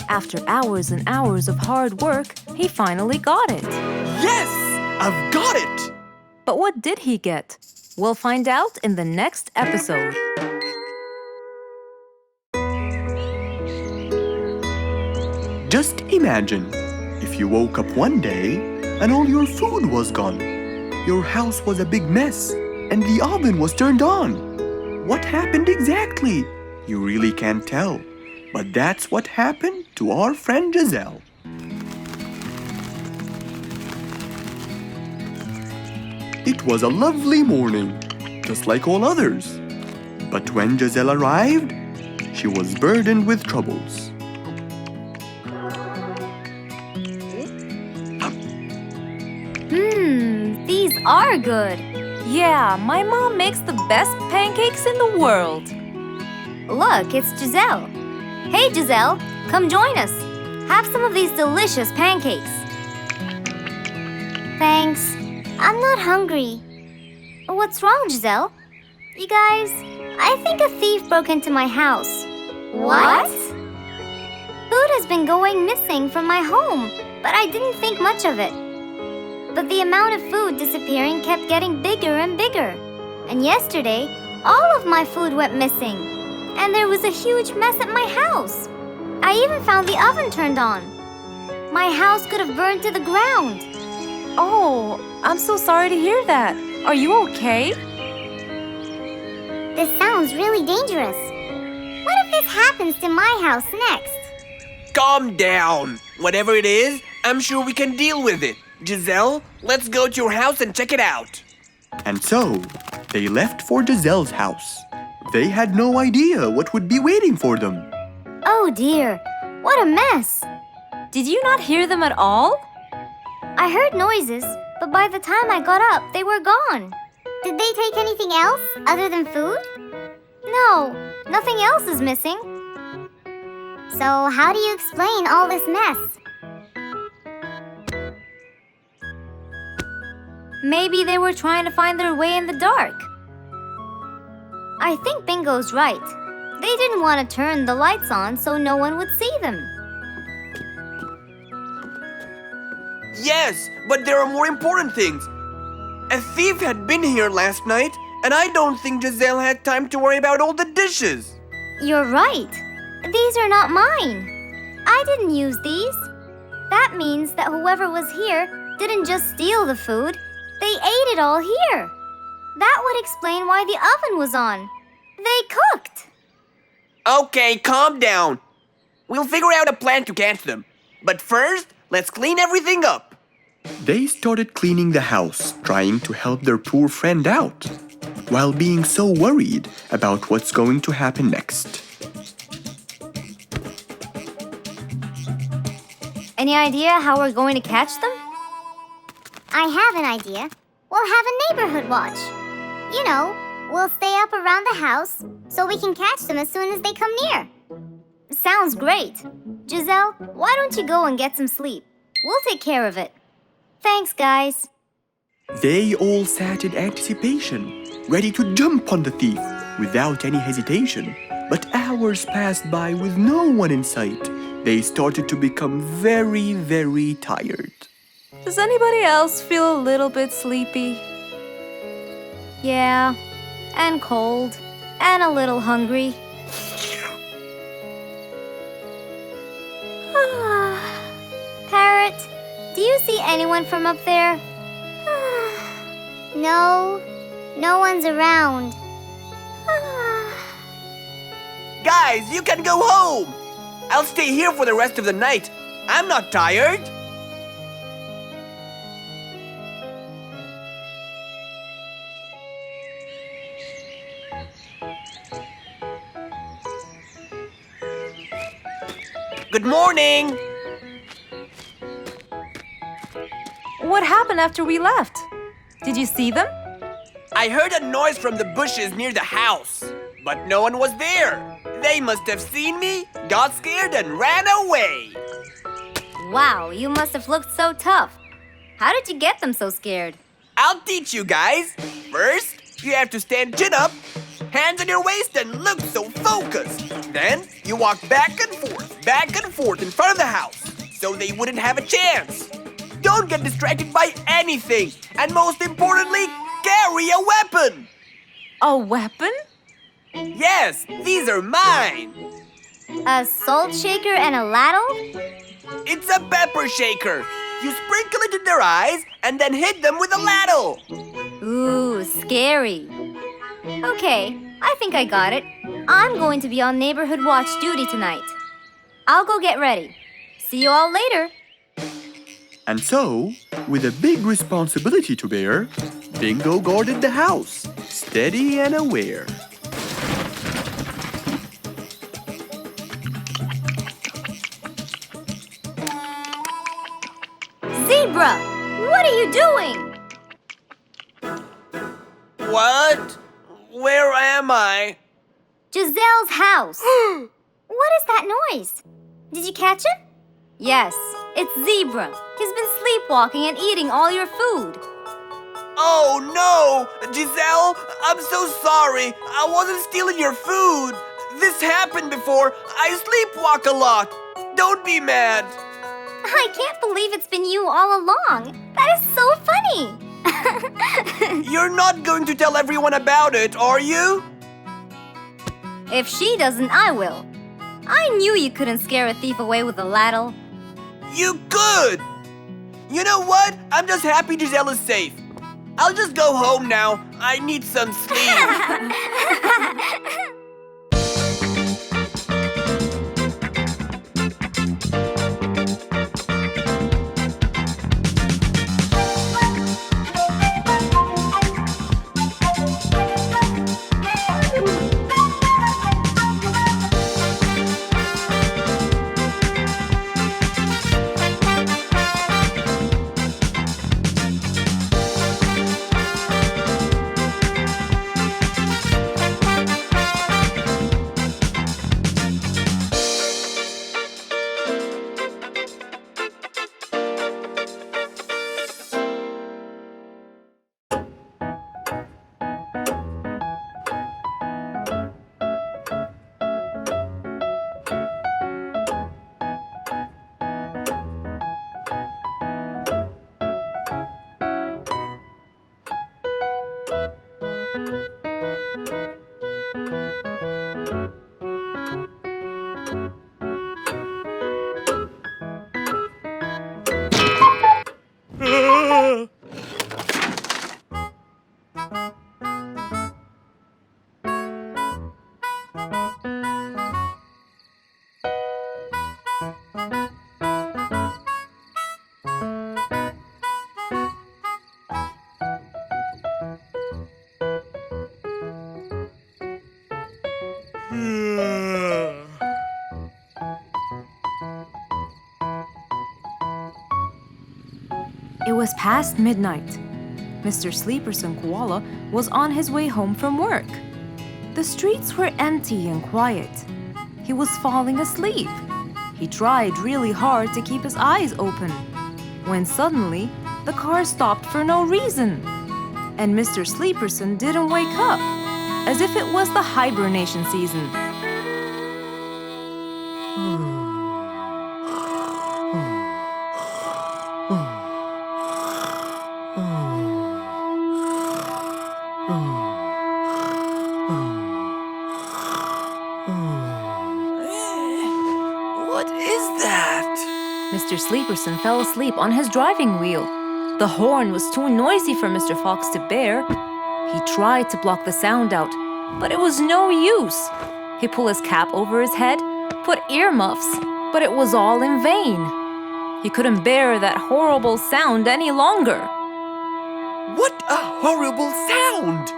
After hours and hours of hard work, he finally got it. Yes, I've got it! But what did he get? We'll find out in the next episode. Just imagine, if you woke up one day and all your food was gone. Your house was a big mess and the oven was turned on. What happened exactly? You really can't tell. But that's what happened to our friend Giselle. It was a lovely morning, just like all others. But when Giselle arrived, she was burdened with troubles. These are good. Yeah, my mom makes the best pancakes in the world. Look, it's Giselle. Hey, Giselle, come join us. Have some of these delicious pancakes. Thanks. I'm not hungry. What's wrong, Giselle? You guys, I think a thief broke into my house. What? Food has been going missing from my home, but I didn't think much of it. But the amount of food disappearing kept getting bigger and bigger. And yesterday, all of my food went missing. And there was a huge mess at my house. I even found the oven turned on. My house could have burned to the ground. Oh, I'm so sorry to hear that. Are you okay? This sounds really dangerous. What if this happens to my house next? Calm down. Whatever it is, I'm sure we can deal with it. Giselle, let's go to your house and check it out. And so, they left for Giselle's house. They had no idea what would be waiting for them. Oh dear, what a mess. Did you not hear them at all? I heard noises, but by the time I got up, they were gone. Did they take anything else other than food? No, nothing else is missing. So how do you explain all this mess? Maybe they were trying to find their way in the dark. I think Bingo's right. They didn't want to turn the lights on so no one would see them. Yes, but there are more important things. A thief had been here last night, and I don't think Giselle had time to worry about all the dishes. You're right. These are not mine. I didn't use these. That means that whoever was here didn't just steal the food. They ate it all here. That would explain why the oven was on. They cooked. Okay, calm down. We'll figure out a plan to catch them. But first, let's clean everything up. They started cleaning the house, trying to help their poor friend out, while being so worried about what's going to happen next. Any idea how we're going to catch them? I have an idea. We'll have a neighborhood watch. You know, we'll stay up around the house so we can catch them as soon as they come near. Sounds great. Giselle, why don't you go and get some sleep? We'll take care of it. Thanks, guys. They all sat in anticipation, ready to jump on the thief without any hesitation. But hours passed by with no one in sight. They started to become very, very tired. Does anybody else feel a little bit sleepy? Yeah, and cold, and a little hungry. Parrot, do you see anyone from up there? No, no one's around. Guys, you can go home. I'll stay here for the rest of the night. I'm not tired. Good morning. What happened after we left? Did you see them? I heard a noise from the bushes near the house, but no one was there. They must have seen me, got scared, and ran away. Wow, you must have looked so tough. How did you get them so scared? I'll teach you guys. First, you have to stand chin up, hands on your waist, and look so focused. Then, you walk back and forth in front of the house, so they wouldn't have a chance. Don't get distracted by anything, and most importantly, carry a weapon. A weapon? Yes, these are mine. A salt shaker and a ladle? It's a pepper shaker. You sprinkle it in their eyes and then hit them with a ladle. Ooh, scary. Okay, I think I got it. I'm going to be on neighborhood watch duty tonight. I'll go get ready. See you all later. And so, with a big responsibility to bear, Bingo guarded the house, steady and aware. Zebra, what are you doing? What? Where am I? Giselle's house. What is that noise? Did you catch it? Yes, It's Zebra. He's been sleepwalking and eating all your food. Oh no! Giselle, I'm so sorry. I wasn't stealing your food. This happened before. I sleepwalk a lot. Don't be mad. I can't believe it's been you all along. That is so funny. You're not going to tell everyone about it, are you? If she doesn't, I will. I knew you couldn't scare a thief away with a ladle. You could! You know what? I'm just happy Giselle is safe. I'll just go home now. I need some sleep. It was past midnight. Mr. Sleeperson Koala was on his way home from work. The streets were empty and quiet. He was falling asleep. He tried really hard to keep his eyes open, when suddenly the car stopped for no reason. And Mr. Sleeperson didn't wake up, as if it was the hibernation season. What is that? Mr. Sleeperson fell asleep on his driving wheel. The horn was too noisy for Mr. Fox to bear. He tried to block the sound out, but it was no use. He pulled his cap over his head, put earmuffs, but it was all in vain. He couldn't bear that horrible sound any longer. What a horrible sound!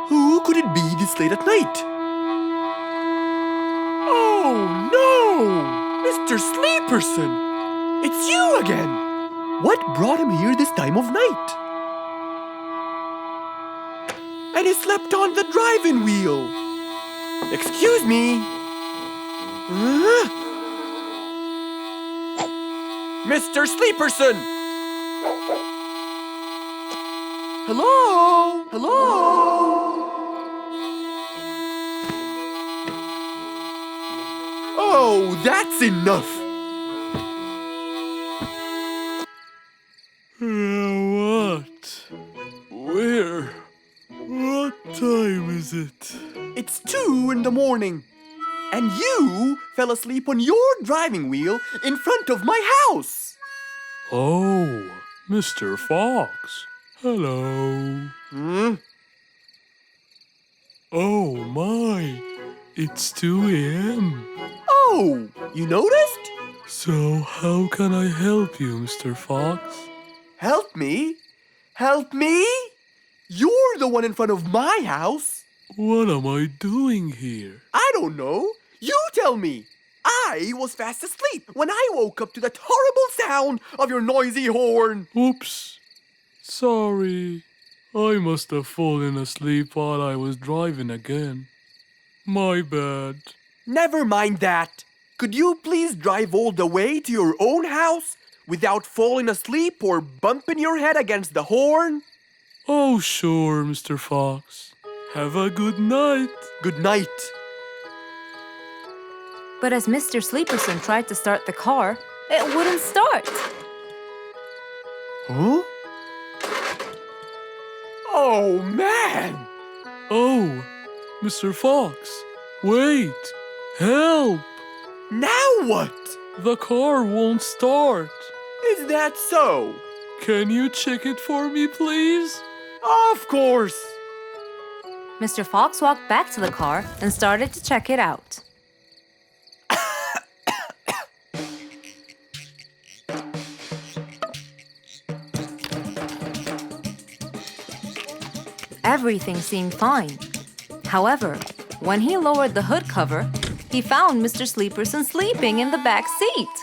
Who could it be this late at night? Oh no! Mr. Sleeperson! It's you again! What brought him here this time of night? And he slept on the driving wheel. Excuse me. Mr. Sleeperson! Hello? Hello? Oh, that's enough. What? Where? What time is it? It's 2 in the morning. And you fell asleep on your driving wheel in front of my house. Oh, Mr. Fox. Hello. Oh my, it's 2 a.m. Oh, you noticed? So how can I help you, Mr. Fox? Help me? Help me? You're the one in front of my house. What am I doing here? I don't know. You tell me. I was fast asleep when I woke up to that horrible sound of your noisy horn. Oops. Sorry. I must have fallen asleep while I was driving again. My bad. Never mind that. Could you please drive all the way to your own house without falling asleep or bumping your head against the horn? Oh, sure, Mr. Fox. Have a good night. Good night. But as Mr. Sleeperson tried to start the car, it wouldn't start. Huh? Oh, man! Oh, Mr. Fox, wait! Help! Now what? The car won't start. Is that so? Can you check it for me, please? Of course! Mr. Fox walked back to the car and started to check it out. Everything seemed fine. However, when he lowered the hood cover, he found Mr. Sleeperson sleeping in the back seat.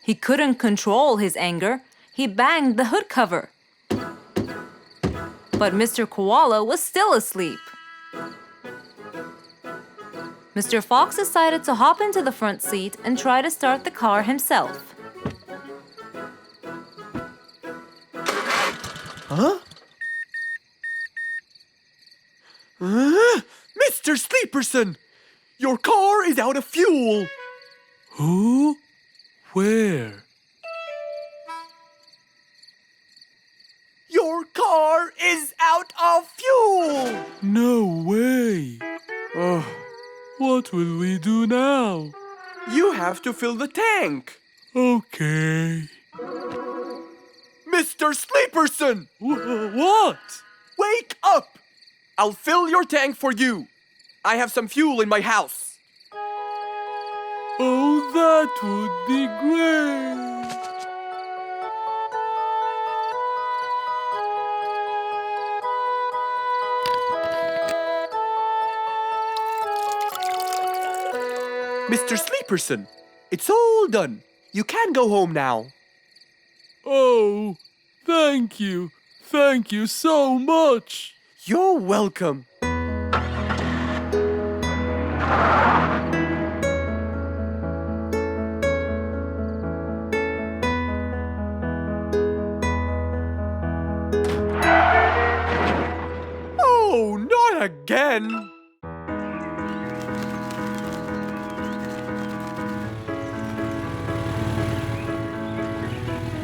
He couldn't control his anger. He banged the hood cover. But Mr. Koala was still asleep. Mr. Fox decided to hop into the front seat and try to start the car himself. Huh? Mr. Sleeperson! Your car is out of fuel! Who? Where? Your car is out of fuel! No way! Oh, What will we do now? you have to fill the tank! Okay. Mr. Sleeperson! What? Wake up! I'll fill your tank for you. I have some fuel in my house. Oh, that would be great. Mr. Sleeperson, it's all done. You can go home now. Oh, thank you. Thank you so much. You're welcome. Oh, not again!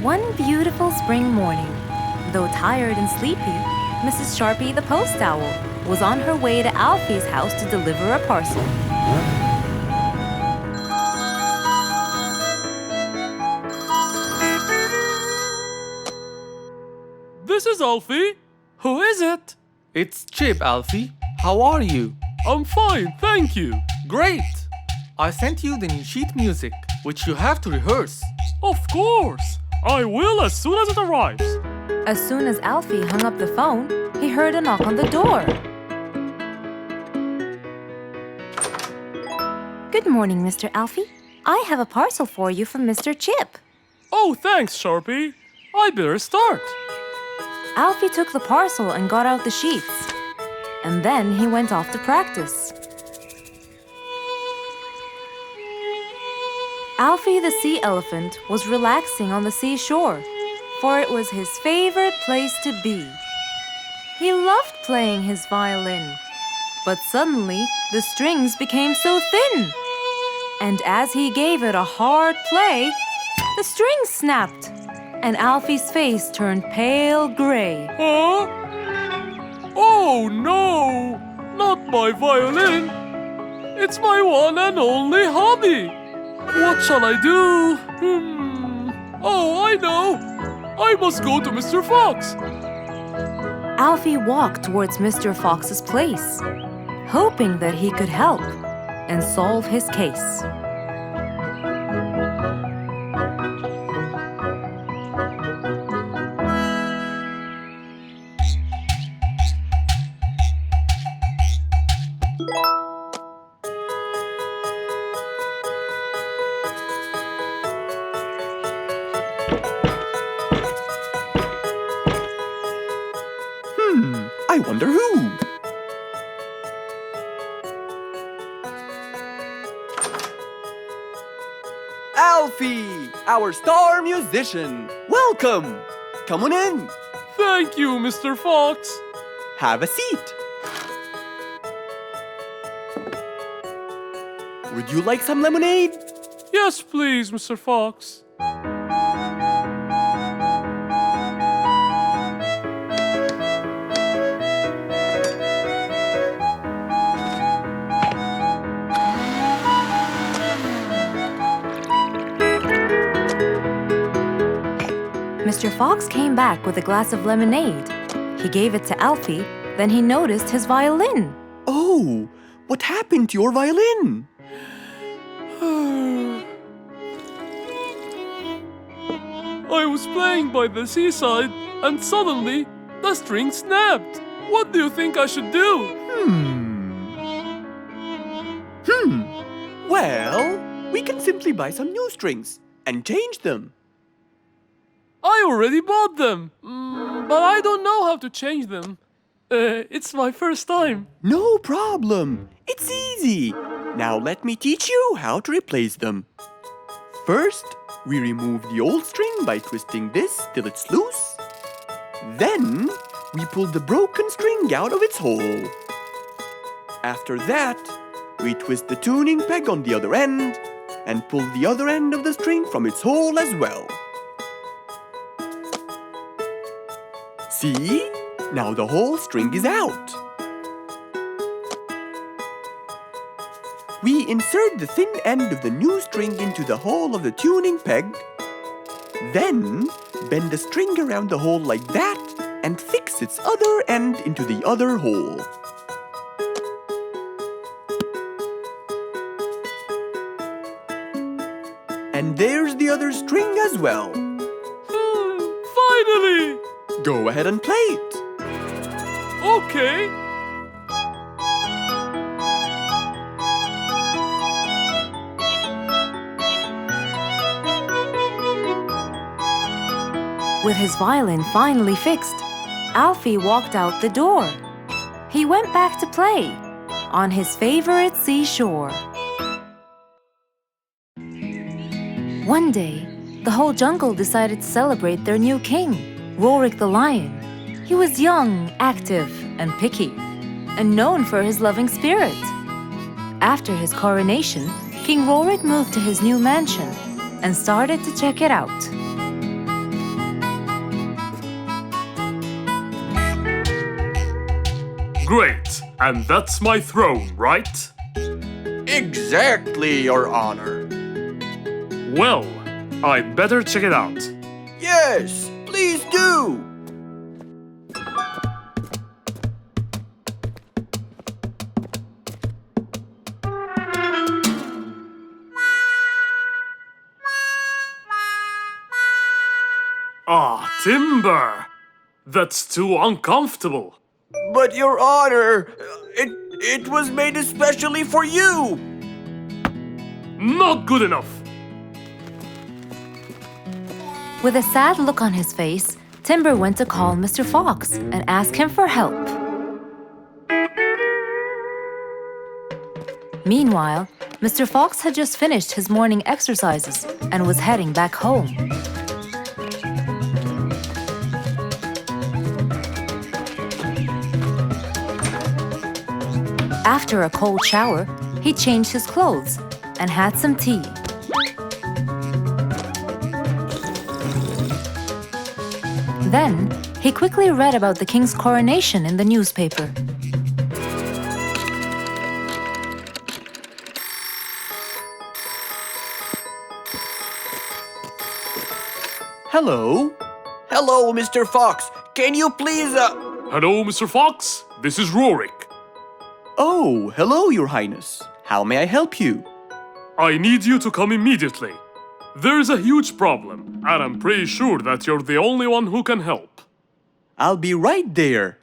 One beautiful spring morning, though tired and sleepy, Mrs. Sharpie the post owl was on her way to Alfie's house to deliver a parcel. This is Alfie. Who is it? It's Chip, Alfie. How are you? I'm fine, thank you. Great! I sent you the new sheet music, which you have to rehearse. Of course. I will as soon as it arrives. As soon as Alfie hung up the phone, he heard a knock on the door. Good morning, Mr. Alfie. I have a parcel for you from Mr. Chip. Oh, thanks, Sharpie. I better start. Alfie took the parcel and got out the sheets. And then he went off to practice. Alfie the sea elephant was relaxing on the seashore, for it was his favorite place to be. He loved playing his violin, but suddenly the strings became so thin. And as he gave it a hard play, the strings snapped, and Alfie's face turned pale gray. Huh? Oh no! Not my violin! It's my one and only hobby! What shall I do? Oh, I know! I must go to Mr. Fox! Alfie walked towards Mr. Fox's place, hoping that he could help and solve his case. I wonder who? Alfie, our star musician. Welcome. Come on in. Thank you, Mr. Fox. Have a seat. Would you like some lemonade? Yes, please, Mr. Fox. Mr. Fox came back with a glass of lemonade. He gave it to Alfie, then he noticed his violin. Oh, what happened to your violin? I was playing by the seaside and suddenly the string snapped. What do you think I should do? Well, we can simply buy some new strings and change them. I already bought them, but I don't know how to change them. It's my first time. No problem. It's easy. Now let me teach you how to replace them. First, we remove the old string by twisting this till it's loose. Then, we pull the broken string out of its hole. After that, we twist the tuning peg on the other end and pull the other end of the string from its hole as well. See? Now the whole string is out. We insert the thin end of the new string into the hole of the tuning peg. Then, bend the string around the hole like that and fix its other end into the other hole. And there's the other string as well. Finally! Go ahead and play it. Okay. With his violin finally fixed, Alfie walked out the door. He went back to play on his favorite seashore. One day, the whole jungle decided to celebrate their new king, Rorik the lion. He was young, active, and picky, and known for his loving spirit. After his coronation, King Rorik moved to his new mansion and started to check it out. Great. And that's my throne, right? Exactly, Your Honor. Well, I'd better check it out. Yes, please do. Ah, timber! That's too uncomfortable. But Your Honor, it was made especially for you. Not good enough. With a sad look on his face, Timber went to call Mr. Fox and ask him for help. Meanwhile, Mr. Fox had just finished his morning exercises and was heading back home. After a cold shower, he changed his clothes and had some tea. Then, he quickly read about the king's coronation in the newspaper. Hello? Hello, Mr. Fox. Can you please, Hello, Mr. Fox. This is Rorik. Oh, hello, Your Highness. How may I help you? I need you to come immediately. There's a huge problem, and I'm pretty sure that you're the only one who can help. I'll be right there.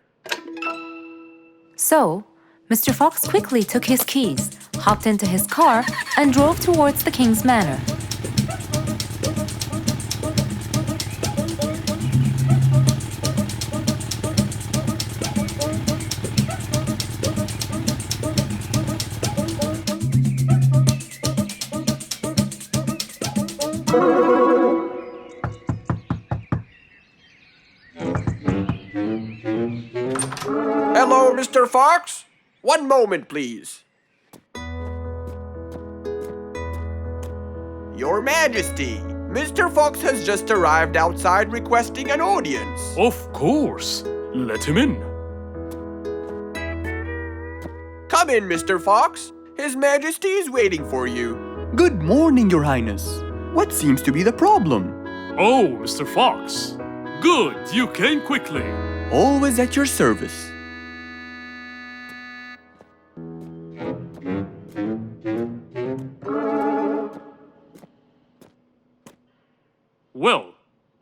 So, Mr. Fox quickly took his keys, hopped into his car, and drove towards the king's manor. Hello, Mr. Fox. One moment, please. Your Majesty, Mr. Fox has just arrived outside requesting an audience. Of course. Let him in. Come in, Mr. Fox. His Majesty is waiting for you. Good morning, Your Highness. What seems to be the problem? Oh, Mr. Fox. Good, you came quickly. Always at your service. Well,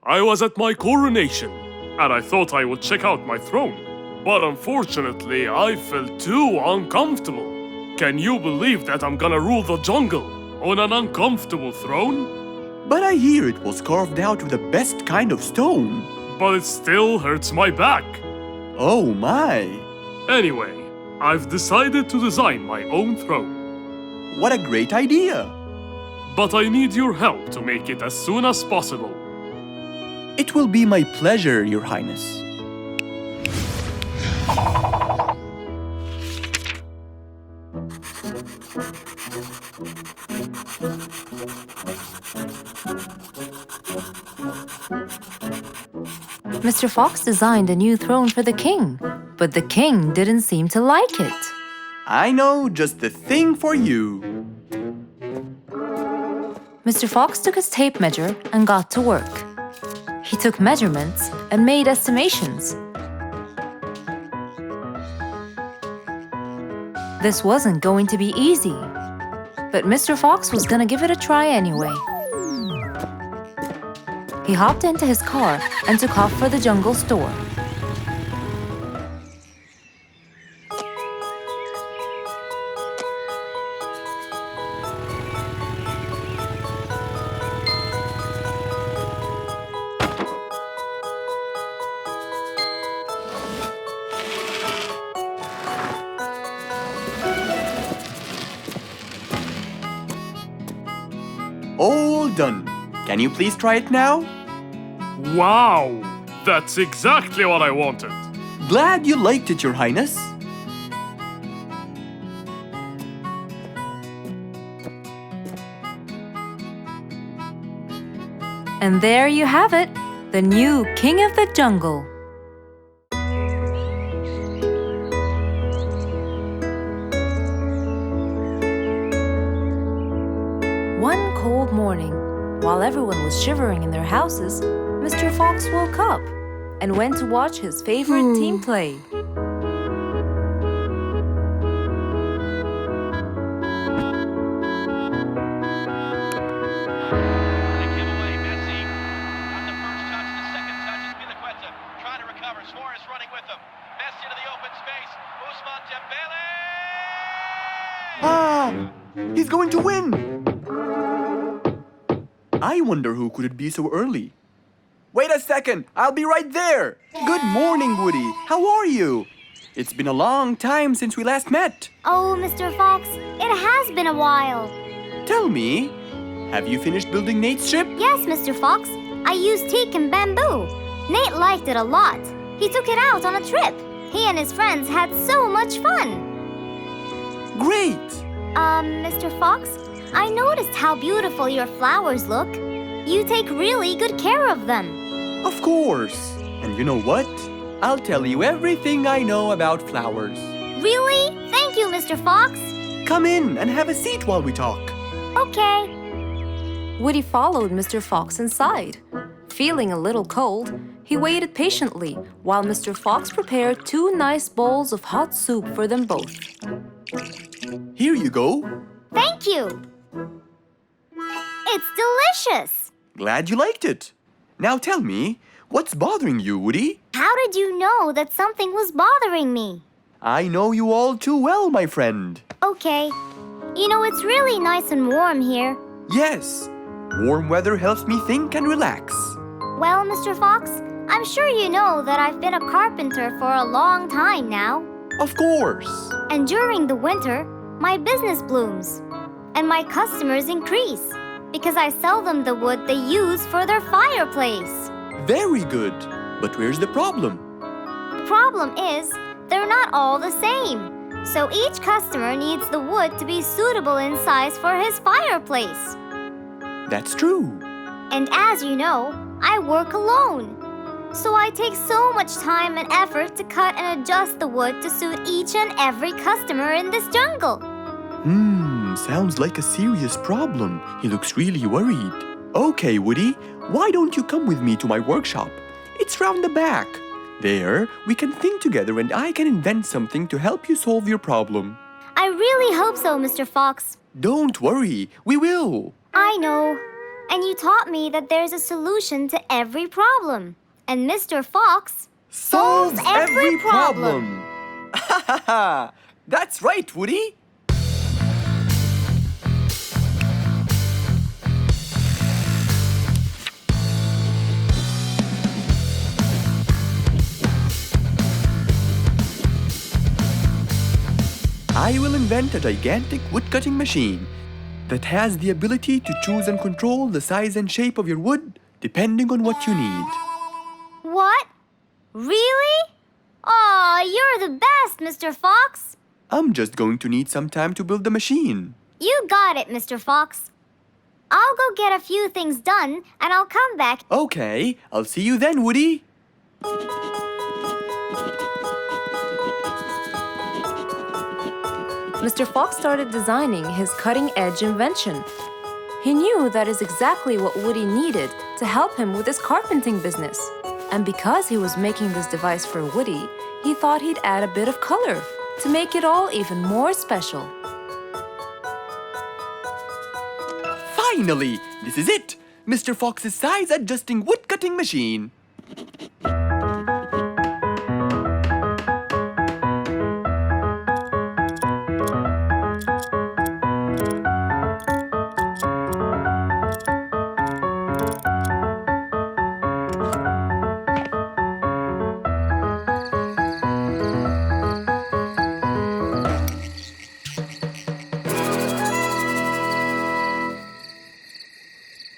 I was at my coronation, and I thought I would check out my throne. But unfortunately, I felt too uncomfortable. Can you believe that I'm gonna rule the jungle on an uncomfortable throne? But I hear it was carved out of the best kind of stone. But it still hurts my back. Oh my! Anyway, I've decided to design my own throne. What a great idea! But I need your help to make it as soon as possible. It will be my pleasure, Your Highness. Mr. Fox designed a new throne for the king, but the king didn't seem to like it. I know just the thing for you. Mr. Fox took his tape measure and got to work. He took measurements and made estimations. This wasn't going to be easy, but Mr. Fox was gonna give it a try anyway. He hopped into his car and took off for the jungle store. All done. Can you please try it now? Wow! That's exactly what I wanted. Glad you liked it, Your Highness. And there you have it, the new king of the jungle. One cold morning, while everyone was shivering in their houses, Mr. Fox woke up and went to watch his favorite team play. Ah! He's going to win! I wonder who could it be so early? Wait a second, I'll be right there. Good morning, Woody. How are you? It's been a long time since we last met. Oh, Mr. Fox, it has been a while. Tell me, have you finished building Nate's ship? Yes, Mr. Fox. I used teak and bamboo. Nate liked it a lot. He took it out on a trip. He and his friends had so much fun. Great! Mr. Fox, I noticed how beautiful your flowers look. You take really good care of them. Of course. And you know what? I'll tell you everything I know about flowers. Really? Thank you, Mr. Fox. Come in and have a seat while we talk. Okay. Woody followed Mr. Fox inside. Feeling a little cold, he waited patiently while Mr. Fox prepared 2 nice bowls of hot soup for them both. Here you go. Thank you. It's delicious. Glad you liked it. Now tell me, what's bothering you, Woody? How did you know that something was bothering me? I know you all too well, my friend. Okay. You know, it's really nice and warm here. Yes, warm weather helps me think and relax. Well, Mr. Fox, I'm sure you know that I've been a carpenter for a long time now. Of course. And during the winter, my business blooms. And my customers increase because I sell them the wood they use for their fireplace. Very good. But where's the problem? Problem is, they're not all the same. So each customer needs the wood to be suitable in size for his fireplace. That's true. And as you know, I work alone. So I take so much time and effort to cut and adjust the wood to suit each and every customer in this jungle. Sounds like a serious problem. He looks really worried. Okay, Woody, why don't you come with me to my workshop? It's round the back. There, we can think together and I can invent something to help you solve your problem. I really hope so, Mr. Fox. Don't worry, we will. I know. And you taught me that there's a solution to every problem. And Mr. Fox solves every problem. Ha ha ha! That's right, Woody. I will invent a gigantic wood-cutting machine that has the ability to choose and control the size and shape of your wood depending on what you need. What? Really? Aw, you're the best, Mr. Fox. I'm just going to need some time to build the machine. You got it, Mr. Fox. I'll go get a few things done and I'll come back. Okay, I'll see you then, Woody. Mr. Fox started designing his cutting-edge invention. He knew that is exactly what Woody needed to help him with his carpenting business. And because he was making this device for Woody, he thought he'd add a bit of color to make it all even more special. Finally, this is it! Mr. Fox's size-adjusting wood-cutting machine.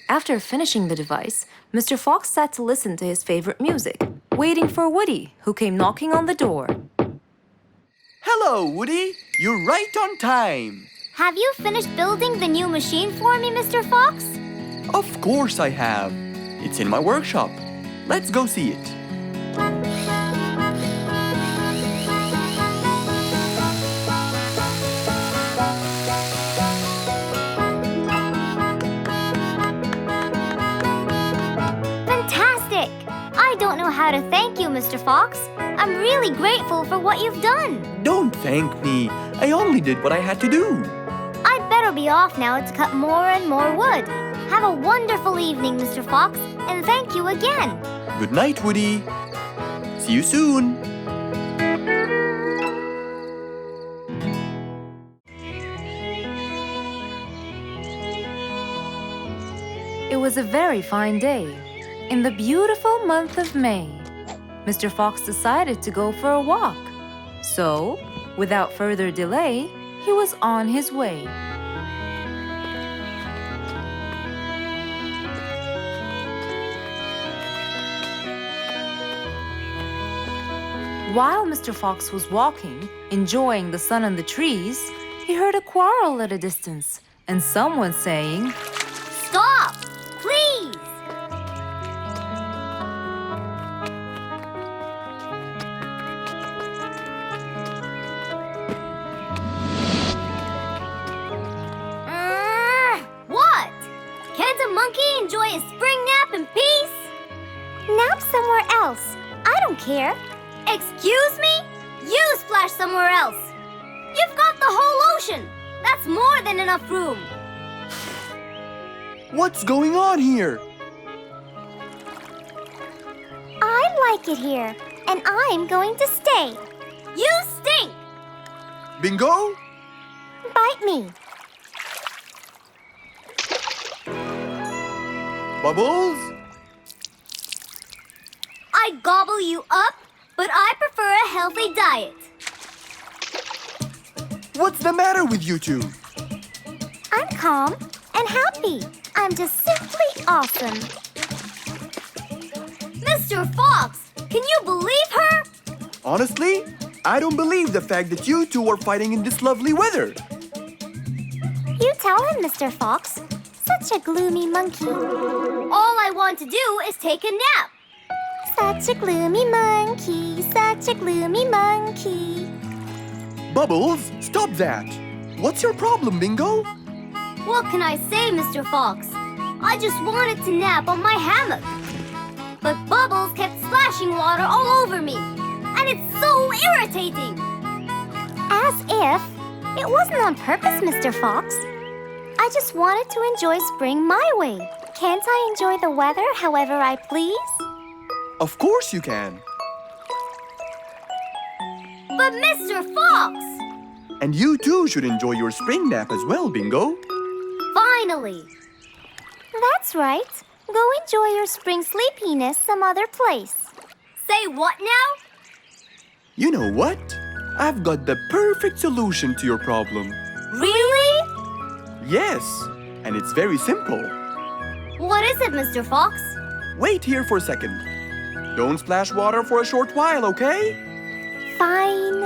After finishing the device, Mr. Fox sat to listen to his favorite music, waiting for Woody, who came knocking on the door. Hello, Woody. You're right on time. Have you finished building the new machine for me, Mr. Fox? Of course I have. It's in my workshop. Let's go see it. Fantastic! I don't know how to thank you, Mr. Fox. I'm really grateful for what you've done. Don't thank me. I only did what I had to do. I'd better be off now to cut more and more wood. Have a wonderful evening, Mr. Fox, and thank you again. Good night, Woody. See you soon. It was a very fine day. In the beautiful month of May, Mr. Fox decided to go for a walk. So, without further delay, he was on his way. While Mr. Fox was walking, enjoying the sun and the trees, he heard a quarrel at a distance and someone saying, Stop! Please! What? Can't a monkey enjoy a spring nap in peace? Nap somewhere else. I don't care. Excuse me? You splash somewhere else. You've got the whole ocean. That's more than enough room. What's going on here? I like it here, and I'm going to stay. You stink! Bingo? Bite me. Bubbles? I gobble you up, but I prefer a healthy diet. What's the matter with you two? I'm calm and happy. I'm just simply awesome. Mr. Fox, can you believe her? Honestly, I don't believe the fact that you two are fighting in this lovely weather. You tell him, Mr. Fox. Such a gloomy monkey. All I want to do is take a nap. Such a gloomy monkey. Such a gloomy monkey. Bubbles, stop that. What's your problem, Bingo? What can I say, Mr. Fox? I just wanted to nap on my hammock. But Bubbles kept splashing water all over me. And it's so irritating. As if. It wasn't on purpose, Mr. Fox. I just wanted to enjoy spring my way. Can't I enjoy the weather however I please? Of course you can. But Mr. Fox! And you too should enjoy your spring nap as well, Bingo. Finally! That's right. Go enjoy your spring sleepiness some other place. Say what now? You know what? I've got the perfect solution to your problem. Really? Yes, and it's very simple. What is it, Mr. Fox? Wait here for a second. Don't splash water for a short while, okay? Fine.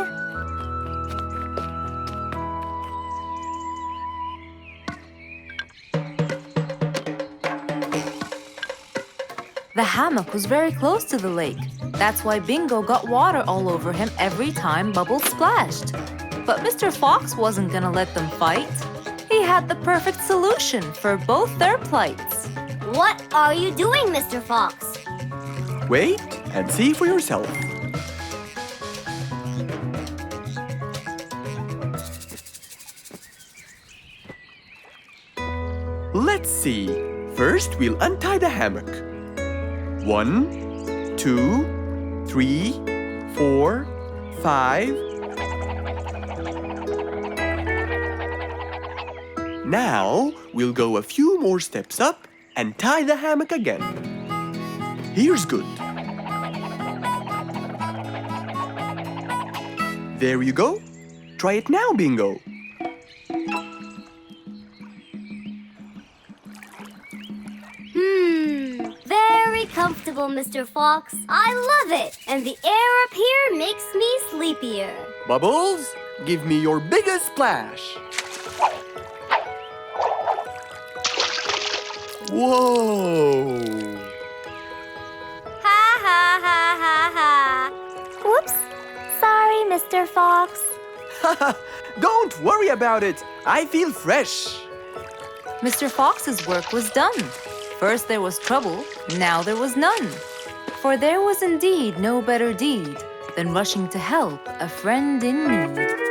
The hammock was very close to the lake. That's why Bingo got water all over him every time Bubbles splashed. But Mr. Fox wasn't gonna let them fight. He had the perfect solution for both their plights. What are you doing, Mr. Fox? Wait and see for yourself. Let's see. First, we'll untie the hammock. 1, 2, 3, 4, 5. Now, we'll go a few more steps up and tie the hammock again. Here's good. There you go. Try it now, Bingo. Very comfortable, Mr. Fox. I love it. And the air up here makes me sleepier. Bubbles, give me your biggest splash. Whoa! Ha ha ha ha ha. Whoops. Sorry, Mr. Fox. Don't worry about it. I feel fresh. Mr. Fox's work was done. First there was trouble, now there was none. For there was indeed no better deed than rushing to help a friend in need.